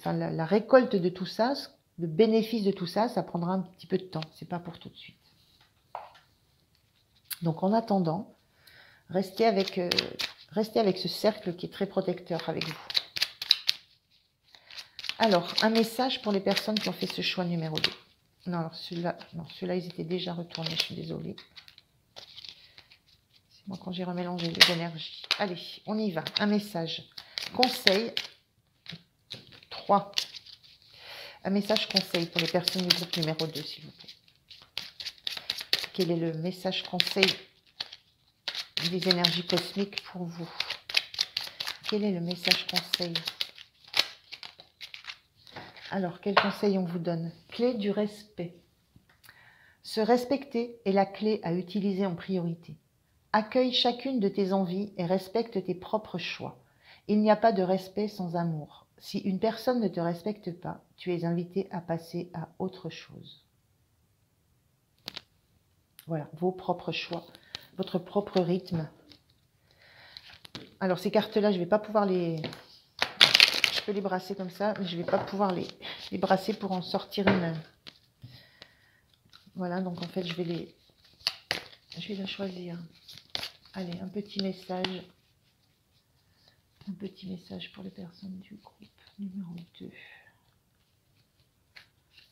la récolte de tout ça, le bénéfice de tout ça, ça prendra un petit peu de temps. C'est pas pour tout de suite. Donc en attendant, restez avec ce cercle qui est très protecteur avec vous. Alors, un message pour les personnes qui ont fait ce choix numéro 2. Non, alors ceux-là, ils étaient déjà retournés, je suis désolée. C'est moi quand j'ai remélangé les énergies. Allez, on y va. Un message. Conseil 3. Un message conseil pour les personnes du groupe numéro 2, s'il vous plaît. Quel est le message conseil des énergies cosmiques pour vous? Quel est le message conseil? Alors, quel conseil on vous donne? Clé du respect. Se respecter est la clé à utiliser en priorité. Accueille chacune de tes envies et respecte tes propres choix. Il n'y a pas de respect sans amour. Si une personne ne te respecte pas, tu es invité à passer à autre chose. Voilà, vos propres choix, votre propre rythme. Alors, ces cartes-là, je ne vais pas pouvoir les... Je peux les brasser comme ça, mais je ne vais pas pouvoir les brasser pour en sortir une. Voilà, donc en fait, je vais la choisir. Allez, un petit message. Un petit message pour les personnes du groupe numéro 2.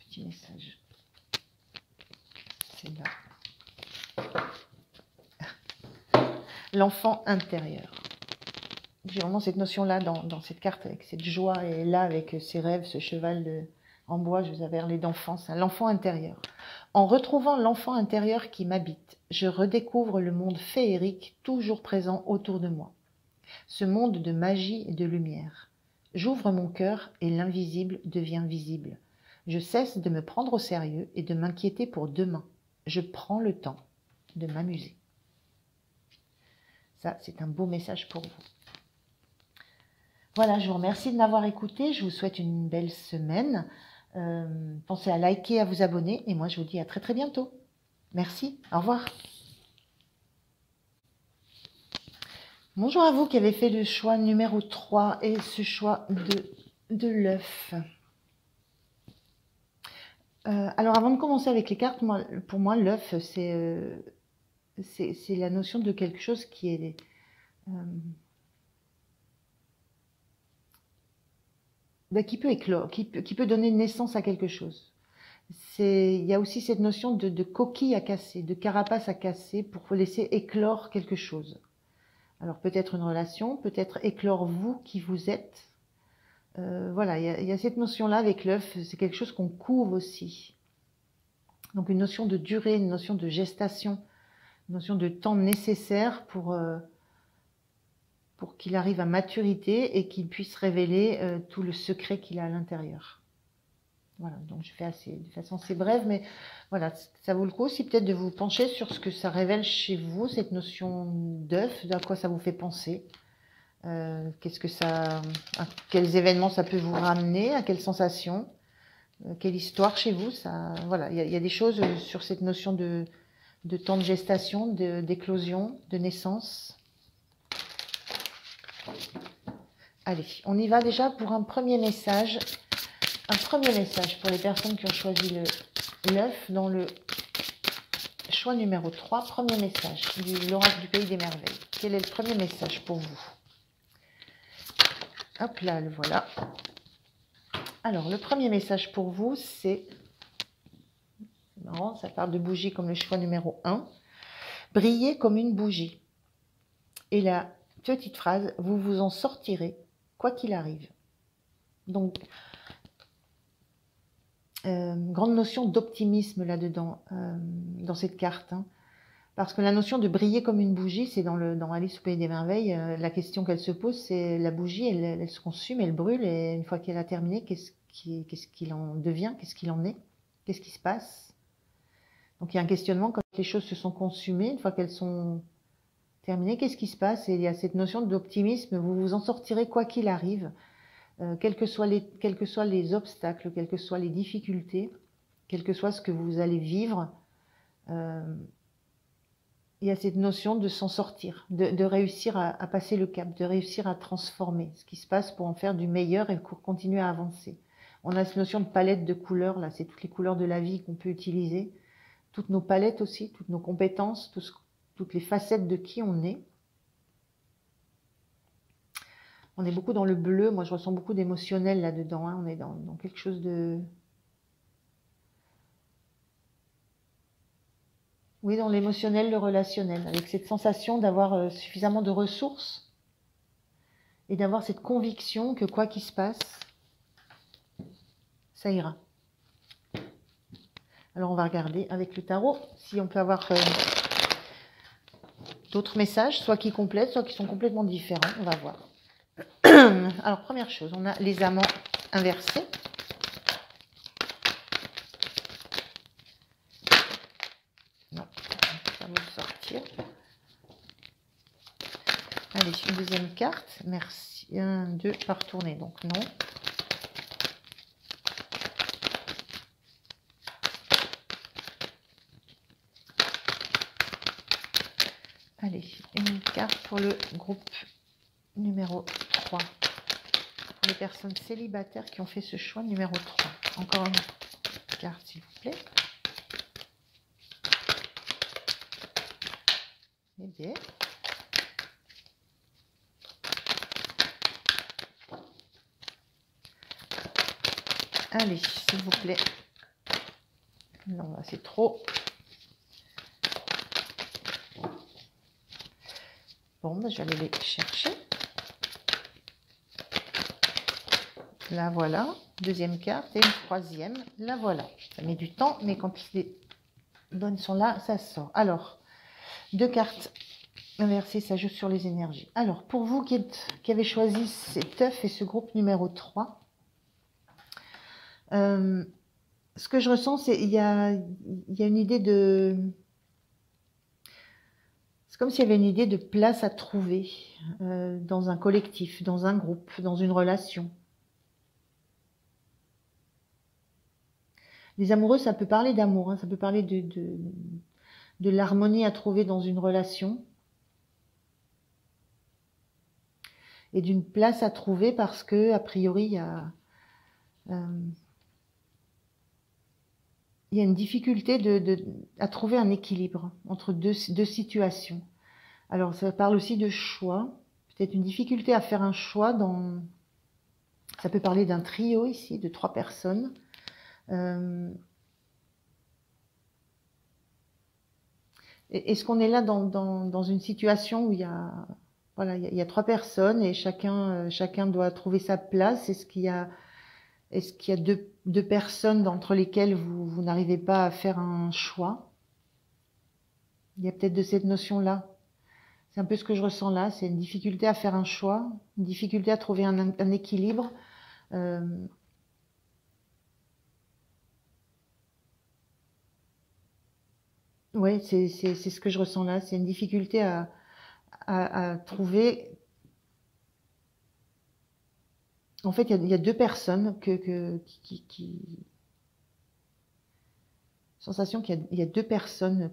Petit message. C'est là. L'enfant intérieur. J'ai vraiment cette notion-là dans cette carte, avec cette joie, et là, avec ses rêves, ce cheval en bois, je vous avais parlé d'enfance, l'enfant intérieur. En retrouvant l'enfant intérieur qui m'habite, je redécouvre le monde féerique toujours présent autour de moi. Ce monde de magie et de lumière. J'ouvre mon cœur et l'invisible devient visible. Je cesse de me prendre au sérieux et de m'inquiéter pour demain. Je prends le temps de m'amuser. Ça, c'est un beau message pour vous. Voilà, je vous remercie de m'avoir écouté. Je vous souhaite une belle semaine. Pensez à liker, à vous abonner. Et moi, je vous dis à très très bientôt. Merci, au revoir. Bonjour à vous qui avez fait le choix numéro 3 et ce choix de l'œuf. Alors, avant de commencer avec les cartes, pour moi, l'œuf, c'est la notion de quelque chose qui est... qui peut éclore, qui peut donner naissance à quelque chose. Il y a aussi cette notion de coquille à casser, de carapace à casser pour laisser éclore quelque chose. Alors peut-être une relation, peut-être éclore vous qui vous êtes. Voilà, il y a cette notion-là avec l'œuf, c'est quelque chose qu'on couve aussi. Donc une notion de durée, une notion de gestation, une notion de temps nécessaire pour qu'il arrive à maturité et qu'il puisse révéler tout le secret qu'il a à l'intérieur. Voilà, donc je fais de façon assez brève, mais voilà, ça vaut le coup aussi peut-être de vous pencher sur ce que ça révèle chez vous, cette notion d'œuf, à quoi ça vous fait penser. À quels événements ça peut vous ramener, à quelles sensations, quelle histoire chez vous. Voilà, il y a des choses sur cette notion de temps de gestation, d'éclosion, de naissance. Allez, on y va déjà pour un premier message. Un premier message pour les personnes qui ont choisi l'œuf dans le choix numéro 3. Premier message de l'oracle du Pays des Merveilles. Quel est le premier message pour vous? Hop là, le voilà. Alors, le premier message pour vous, c'est marrant, ça parle de bougie comme le choix numéro 1. Brillez comme une bougie. Et la petite phrase, vous vous en sortirez, quoi qu'il arrive. Donc, grande notion d'optimisme là-dedans, dans cette carte. Hein. Parce que la notion de briller comme une bougie, c'est dans Alice au Pays des Merveilles, la question qu'elle se pose, c'est la bougie, elle se consume, elle brûle, et une fois qu'elle a terminé, qu'est-ce qu'il en devient, qu'est-ce qu'il en est, qu'est-ce qui se passe? Donc il y a un questionnement quand les choses se sont consumées, une fois qu'elles sont terminées, qu'est-ce qui se passe? Et il y a cette notion d'optimisme, vous vous en sortirez quoi qu'il arrive, quels que soient les obstacles, quelles que soient les difficultés, quel que soit ce que vous allez vivre, il y a cette notion de s'en sortir, de réussir à passer le cap, de réussir à transformer ce qui se passe pour en faire du meilleur et pour continuer à avancer. On a cette notion de palette de couleurs, là, c'est toutes les couleurs de la vie qu'on peut utiliser, toutes nos palettes aussi, toutes nos compétences, toutes les facettes de qui on est. On est beaucoup dans le bleu, moi je ressens beaucoup d'émotionnel là-dedans, hein. On est dans quelque chose de... Oui, dans l'émotionnel, le relationnel, avec cette sensation d'avoir suffisamment de ressources et d'avoir cette conviction que quoi qu'il se passe, ça ira. Alors on va regarder avec le tarot si on peut avoir d'autres messages, soit qui complètent, soit qui sont complètement différents. On va voir. Alors première chose, on a les amants inversés. Non, ça va sortir. Allez, une deuxième carte. Merci. 1, 2 par tournée, donc non. Allez, une carte pour le groupe numéro 3. Pour les personnes célibataires qui ont fait ce choix numéro 3. Encore une carte, s'il vous plaît. Eh bien. Allez, s'il vous plaît. Non, là, c'est trop. Bon, ben, je vais aller les chercher. La voilà. Deuxième carte et une troisième. La voilà. Ça met du temps, mais quand les bonnes sont là, ça sort. Alors, 2 cartes inversées, ça joue sur les énergies. Alors, pour vous qui avez choisi cet œuf et ce groupe numéro 3, ce que je ressens, c'est il y a une idée de... C'est comme s'il y avait une idée de place à trouver dans un collectif, dans un groupe, dans une relation. Les amoureux, ça peut parler d'amour, hein, ça peut parler de l'harmonie à trouver dans une relation et d'une place à trouver parce que, a priori, il y a une difficulté à trouver un équilibre entre deux situations. Alors, ça parle aussi de choix, peut-être une difficulté à faire un choix ça peut parler d'un trio ici, de 3 personnes. Est-ce qu'on est là dans une situation où voilà, il y a trois personnes et chacun doit trouver sa place? Est-ce qu'il y a deux personnes entre lesquelles vous n'arrivez pas à faire un choix? Il y a peut-être de cette notion-là. C'est un peu ce que je ressens là, c'est une difficulté à faire un choix, une difficulté à trouver un équilibre. Ouais, c'est ce que je ressens là, c'est une difficulté à trouver. En fait, il y a deux personnes sensation qu'il y a deux personnes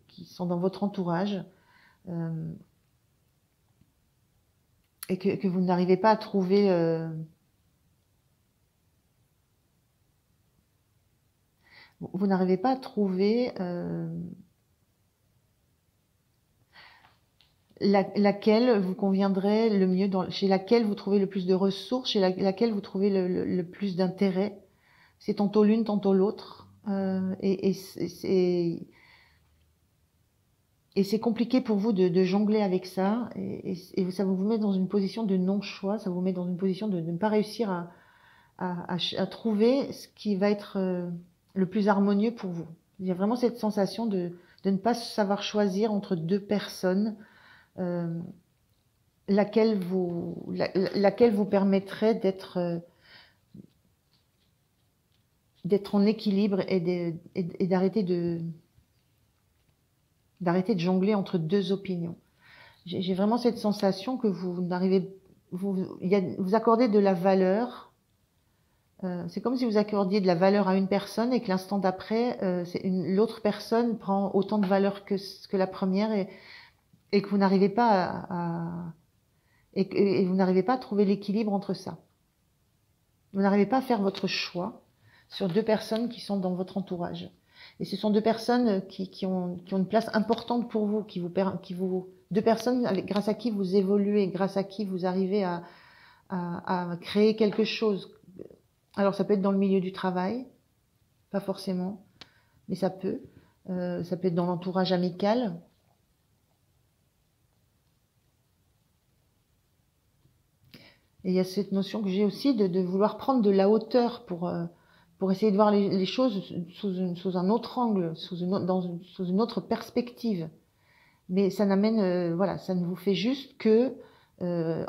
qui sont dans votre entourage et que vous n'arrivez pas à trouver. Vous n'arrivez pas à trouver laquelle vous conviendrait le mieux, chez laquelle vous trouvez le plus de ressources, chez laquelle vous trouvez le plus d'intérêt. C'est tantôt l'une, tantôt l'autre. Et c'est compliqué pour vous de jongler avec ça. Et ça vous met dans une position de non-choix, ça vous met dans une position de ne pas réussir à trouver ce qui va être le plus harmonieux pour vous. Il y a vraiment cette sensation de ne pas savoir choisir entre deux personnes, laquelle vous permettrait d'être en équilibre et d'arrêter de jongler entre deux opinions. J'ai vraiment cette sensation que vous accordez de la valeur. C'est comme si vous accordiez de la valeur à une personne et que l'instant d'après, l'autre personne prend autant de valeur que la première et que vous n'arrivez pas et vous n'arrivez pas à trouver l'équilibre entre ça. Vous n'arrivez pas à faire votre choix sur deux personnes qui sont dans votre entourage. Et ce sont deux personnes qui ont une place importante pour vous, deux personnes grâce à qui vous évoluez, grâce à qui vous arrivez à créer quelque chose. Alors ça peut être dans le milieu du travail, pas forcément, mais ça peut. Ça peut être dans l'entourage amical. Et il y a cette notion que j'ai aussi de vouloir prendre de la hauteur pour essayer de voir les choses sous un autre angle, sous une autre perspective. Mais ça n'amène, voilà, ça ne vous fait juste que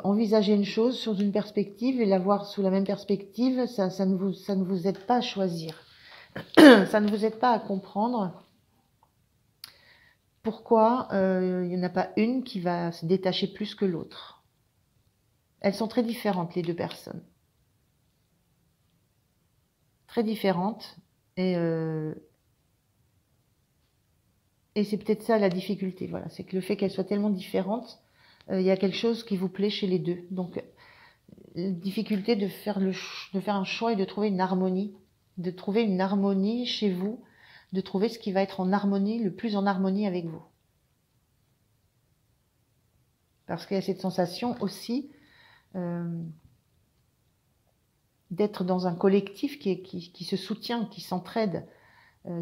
envisager une chose sous une perspective et la voir sous la même perspective, ça ne vous aide pas à choisir. Ça ne vous aide pas à comprendre pourquoi il n'y en a pas une qui va se détacher plus que l'autre. Elles sont très différentes, les deux personnes. Très différentes. Et c'est peut-être ça la difficulté. Voilà, c'est que le fait qu'elles soient tellement différentes, il y a quelque chose qui vous plaît chez les deux. Donc, la difficulté de faire un choix et de trouver une harmonie. De trouver une harmonie chez vous. De trouver ce qui va être en harmonie, le plus en harmonie avec vous. Parce qu'il y a cette sensation aussi d'être dans un collectif qui se soutient, qui s'entraide,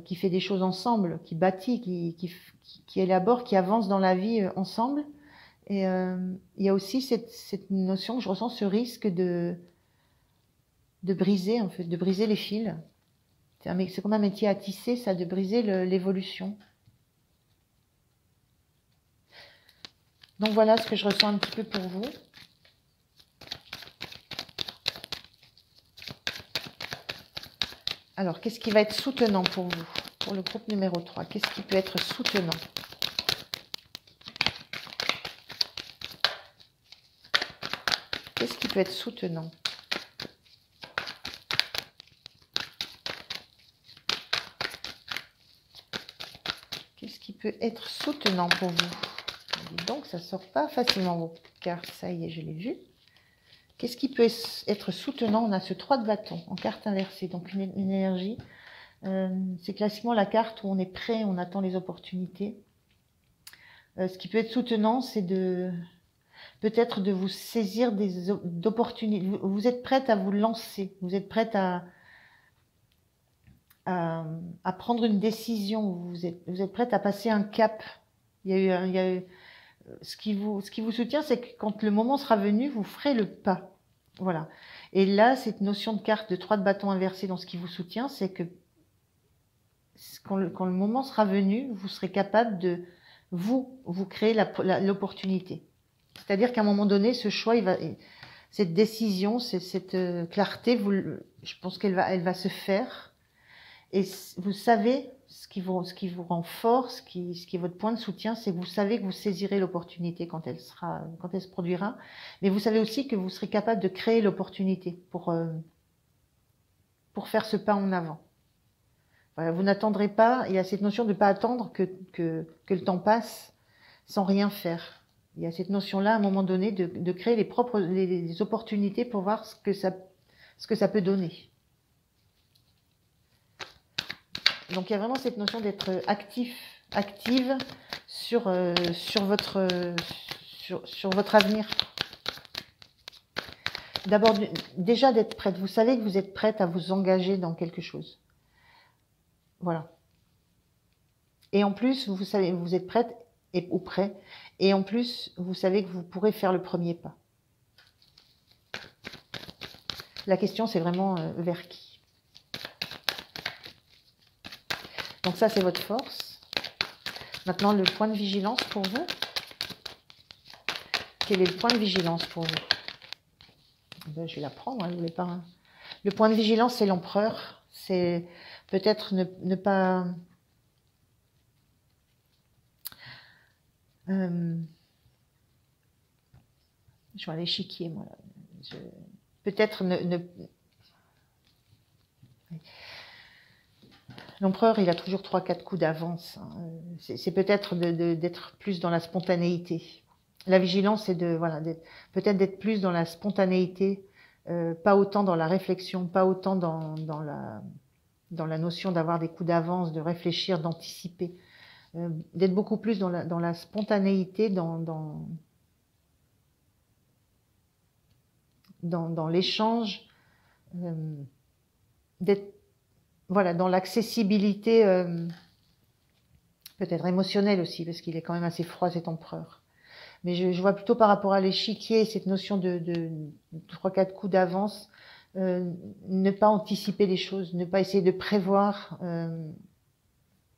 qui fait des choses ensemble, qui bâtit, qui élabore, qui avance dans la vie ensemble. Et il y a aussi cette notion que je ressens, ce risque de briser, en fait, de briser les fils. C'est comme un métier à tisser, ça, de briser l'évolution. Donc voilà ce que je ressens un petit peu pour vous. Alors, qu'est-ce qui va être soutenant pour vous, pour le groupe numéro 3? Qu'est-ce qui peut être soutenant? Qu'est-ce qui peut être soutenant? Qu'est-ce qui peut être soutenant pour vous? Dis donc, ça sort pas facilement vos cartes. Ça y est, je l'ai vu. Qu'est-ce qui peut être soutenant? On a ce 3 de bâton en carte inversée, donc une énergie. C'est classiquement la carte où on est prêt, on attend les opportunités. Ce qui peut être soutenant, c'est peut-être de vous saisir d'opportunités. Vous êtes prête à vous lancer, vous êtes prête à à prendre une décision, vous êtes prête à passer un cap. Il y a eu ce qui vous soutient, c'est que quand le moment sera venu, vous ferez le pas. Voilà. Et là, cette notion de carte de 3 de bâton inversé dans ce qui vous soutient, c'est que quand le moment sera venu, vous serez capable de vous créer l'opportunité. C'est-à-dire qu'à un moment donné, ce choix, cette décision, cette clarté, je pense elle va se faire. Et vous savez, ce qui vous rend fort, ce qui est votre point de soutien, c'est que vous savez que vous saisirez l'opportunité quand elle se produira. Mais vous savez aussi que vous serez capable de créer l'opportunité pour faire ce pas en avant. Voilà, vous n'attendrez pas, il y a cette notion de ne pas attendre que le temps passe sans rien faire. Il y a cette notion-là, à un moment donné, de créer les opportunités pour voir ce que ça peut donner. Donc il y a vraiment cette notion d'être active sur votre avenir. D'abord, déjà d'être prête. Vous savez que vous êtes prête à vous engager dans quelque chose. Voilà. Et en plus, vous savez, vous êtes prête ou prêt. Et en plus, vous savez que vous pourrez faire le premier pas. La question, c'est vraiment vers qui. Donc ça, c'est votre force. Maintenant, le point de vigilance pour vous. Quel est le point de vigilance pour vous? Ben, je vais la prendre, hein, je voulais pas. Le point de vigilance, c'est l'empereur. C'est peut-être ne pas... je vois l'échiquier, moi. Peut-être L'empereur, il a toujours 3-4 coups d'avance. Hein. C'est peut-être d'être plus dans la spontanéité. La vigilance, c'est peut-être d'être plus dans la spontanéité, pas autant dans la réflexion, pas autant dans la notion d'avoir des coups d'avance, de réfléchir, d'anticiper. D'être beaucoup plus dans la spontanéité, dans l'échange, d'être dans l'accessibilité, peut-être émotionnelle aussi, parce qu'il est quand même assez froid cet empereur. Mais je vois plutôt par rapport à l'échiquier, cette notion de 3-4 coups d'avance, ne pas anticiper les choses, ne pas essayer de prévoir,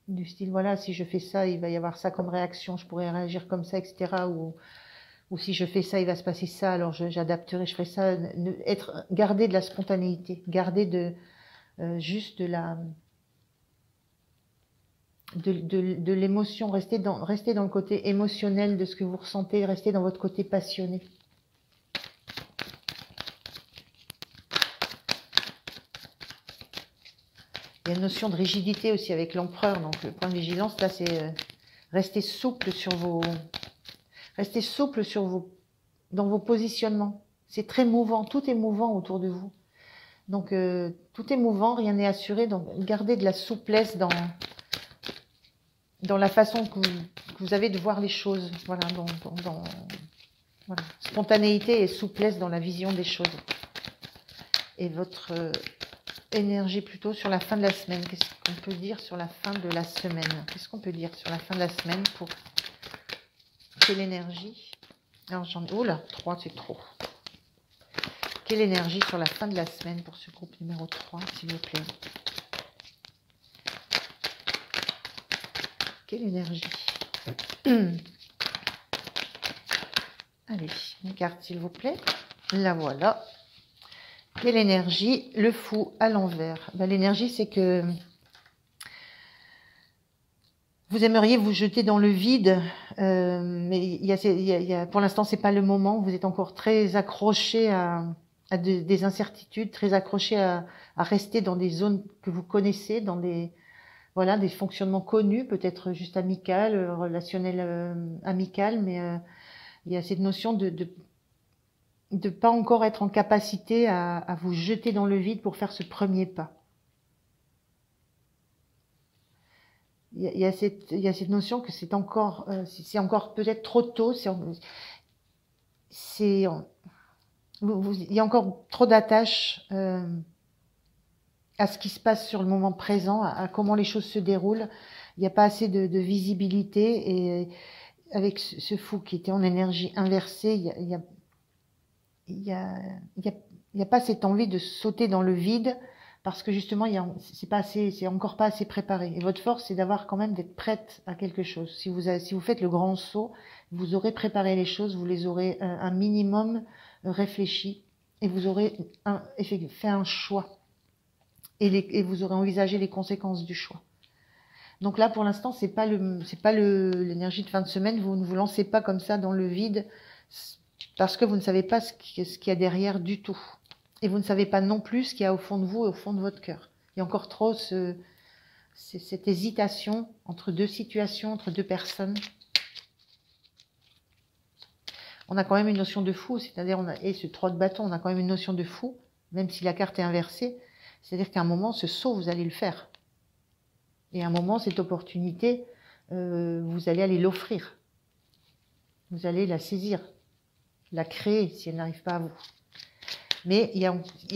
du style, voilà, si je fais ça, il va y avoir ça comme réaction, je pourrais réagir comme ça, etc. Ou si je fais ça, il va se passer ça, alors j'adapterai, je ferai ça. Garder de la spontanéité, garder juste de l'émotion, rester dans le côté émotionnel de ce que vous ressentez, rester dans votre côté passionné. Il y a une notion de rigidité aussi avec l'empereur, donc le point de vigilance, là, c'est rester souple dans vos positionnements. C'est très mouvant, tout est mouvant autour de vous. Donc, tout est mouvant, rien n'est assuré, donc gardez de la souplesse dans la façon que vous avez de voir les choses. Voilà, voilà. Spontanéité et souplesse dans la vision des choses. Et votre énergie plutôt sur la fin de la semaine. Qu'est-ce qu'on peut dire sur la fin de la semaine? Qu'est-ce qu'on peut dire sur la fin de la semaine pour quelle énergie? Alors j'en ai... Oula, 3 c'est trop. Quelle énergie sur la fin de la semaine pour ce groupe numéro 3, s'il vous plaît? Quelle énergie? Allez, une carte s'il vous plaît. La voilà. Quelle énergie? Le fou à l'envers. Ben, l'énergie, c'est que vous aimeriez vous jeter dans le vide, mais pour l'instant, c'est pas le moment. Vous êtes encore très accroché à des incertitudes, très accroché à rester dans des zones que vous connaissez, dans des fonctionnements connus, peut-être juste amical, relationnel amical, mais il y a cette notion de pas encore être en capacité à vous jeter dans le vide pour faire ce premier pas. Il y a cette notion que c'est encore peut-être trop tôt, il y a encore trop d'attaches à ce qui se passe sur le moment présent, à comment les choses se déroulent. Il n'y a pas assez de visibilité et avec ce fou qui était en énergie inversée, il y a pas cette envie de sauter dans le vide parce que justement, c'est encore pas assez préparé. Et votre force, c'est d'avoir quand même d'être prête à quelque chose. Si vous faites le grand saut, vous aurez préparé les choses, vous les aurez un minimum réfléchi et vous aurez fait un choix et vous aurez envisagé les conséquences du choix. Donc là, pour l'instant, c'est pas l'énergie de fin de semaine. Vous ne vous lancez pas comme ça dans le vide parce que vous ne savez pas ce qu'il y a derrière du tout. Et vous ne savez pas non plus ce qu'il y a au fond de vous et au fond de votre cœur. Il y a encore trop cette hésitation entre deux situations, entre deux personnes. On a quand même une notion de fou, c'est-à-dire et ce 3 de bâton, on a quand même une notion de fou, même si la carte est inversée. C'est-à-dire qu'à un moment, ce saut, vous allez le faire. Et à un moment, cette opportunité, vous allez aller l'offrir. Vous allez la saisir, la créer si elle n'arrive pas à vous. Mais il y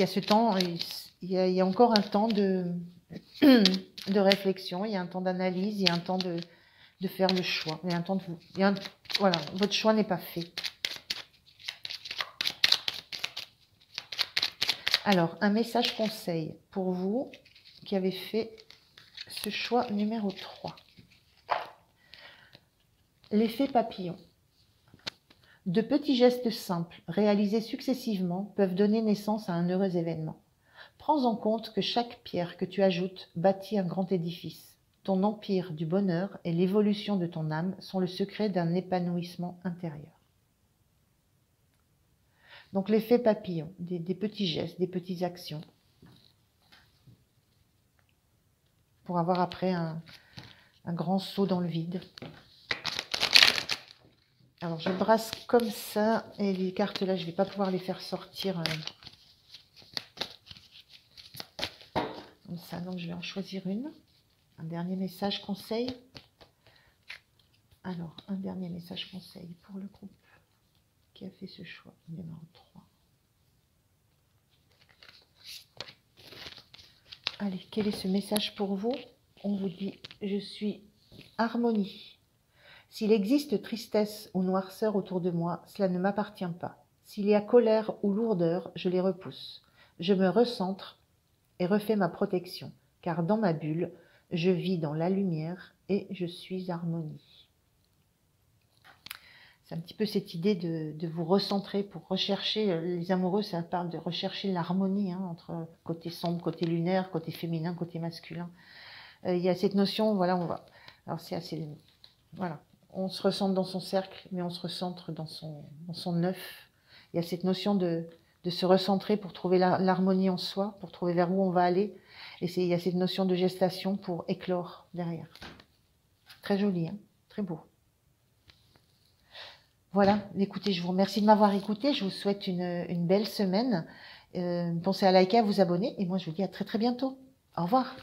a ce temps, il y a encore un temps de réflexion, il y a un temps d'analyse, il y a un temps de faire le choix. Il y a un temps voilà, votre choix n'est pas fait. Alors, un message conseil pour vous qui avez fait ce choix numéro 3. L'effet papillon. De petits gestes simples, réalisés successivement, peuvent donner naissance à un heureux événement. Prends en compte que chaque pierre que tu ajoutes bâtit un grand édifice. Ton empire du bonheur et l'évolution de ton âme sont le secret d'un épanouissement intérieur. Donc l'effet papillon, des petits gestes, des petites actions, pour avoir après un grand saut dans le vide. Alors je brasse comme ça, et les cartes là, je ne vais pas pouvoir les faire sortir comme ça, donc je vais en choisir une. Un dernier message conseil. Alors, un dernier message conseil pour le groupe qui a fait ce choix, numéro 3. Allez, quel est ce message pour vous? On vous dit, je suis harmonie. S'il existe tristesse ou noirceur autour de moi, cela ne m'appartient pas. S'il y a colère ou lourdeur, je les repousse. Je me recentre et refais ma protection, car dans ma bulle, je vis dans la lumière et je suis harmonie. C'est un petit peu cette idée de vous recentrer pour rechercher, les amoureux, ça parle de rechercher l'harmonie entre côté sombre, côté lunaire, côté féminin, côté masculin. Il y a cette notion, voilà, alors c'est assez, voilà, on se recentre dans son cercle, mais on se recentre dans son œuf. Il y a cette notion de se recentrer pour trouver l'harmonie en soi, pour trouver vers où on va aller. Et il y a cette notion de gestation pour éclore derrière. Très joli, très beau. Voilà, écoutez, je vous remercie de m'avoir écouté. Je vous souhaite une belle semaine. Pensez à liker, à vous abonner. Et moi, je vous dis à très très bientôt. Au revoir.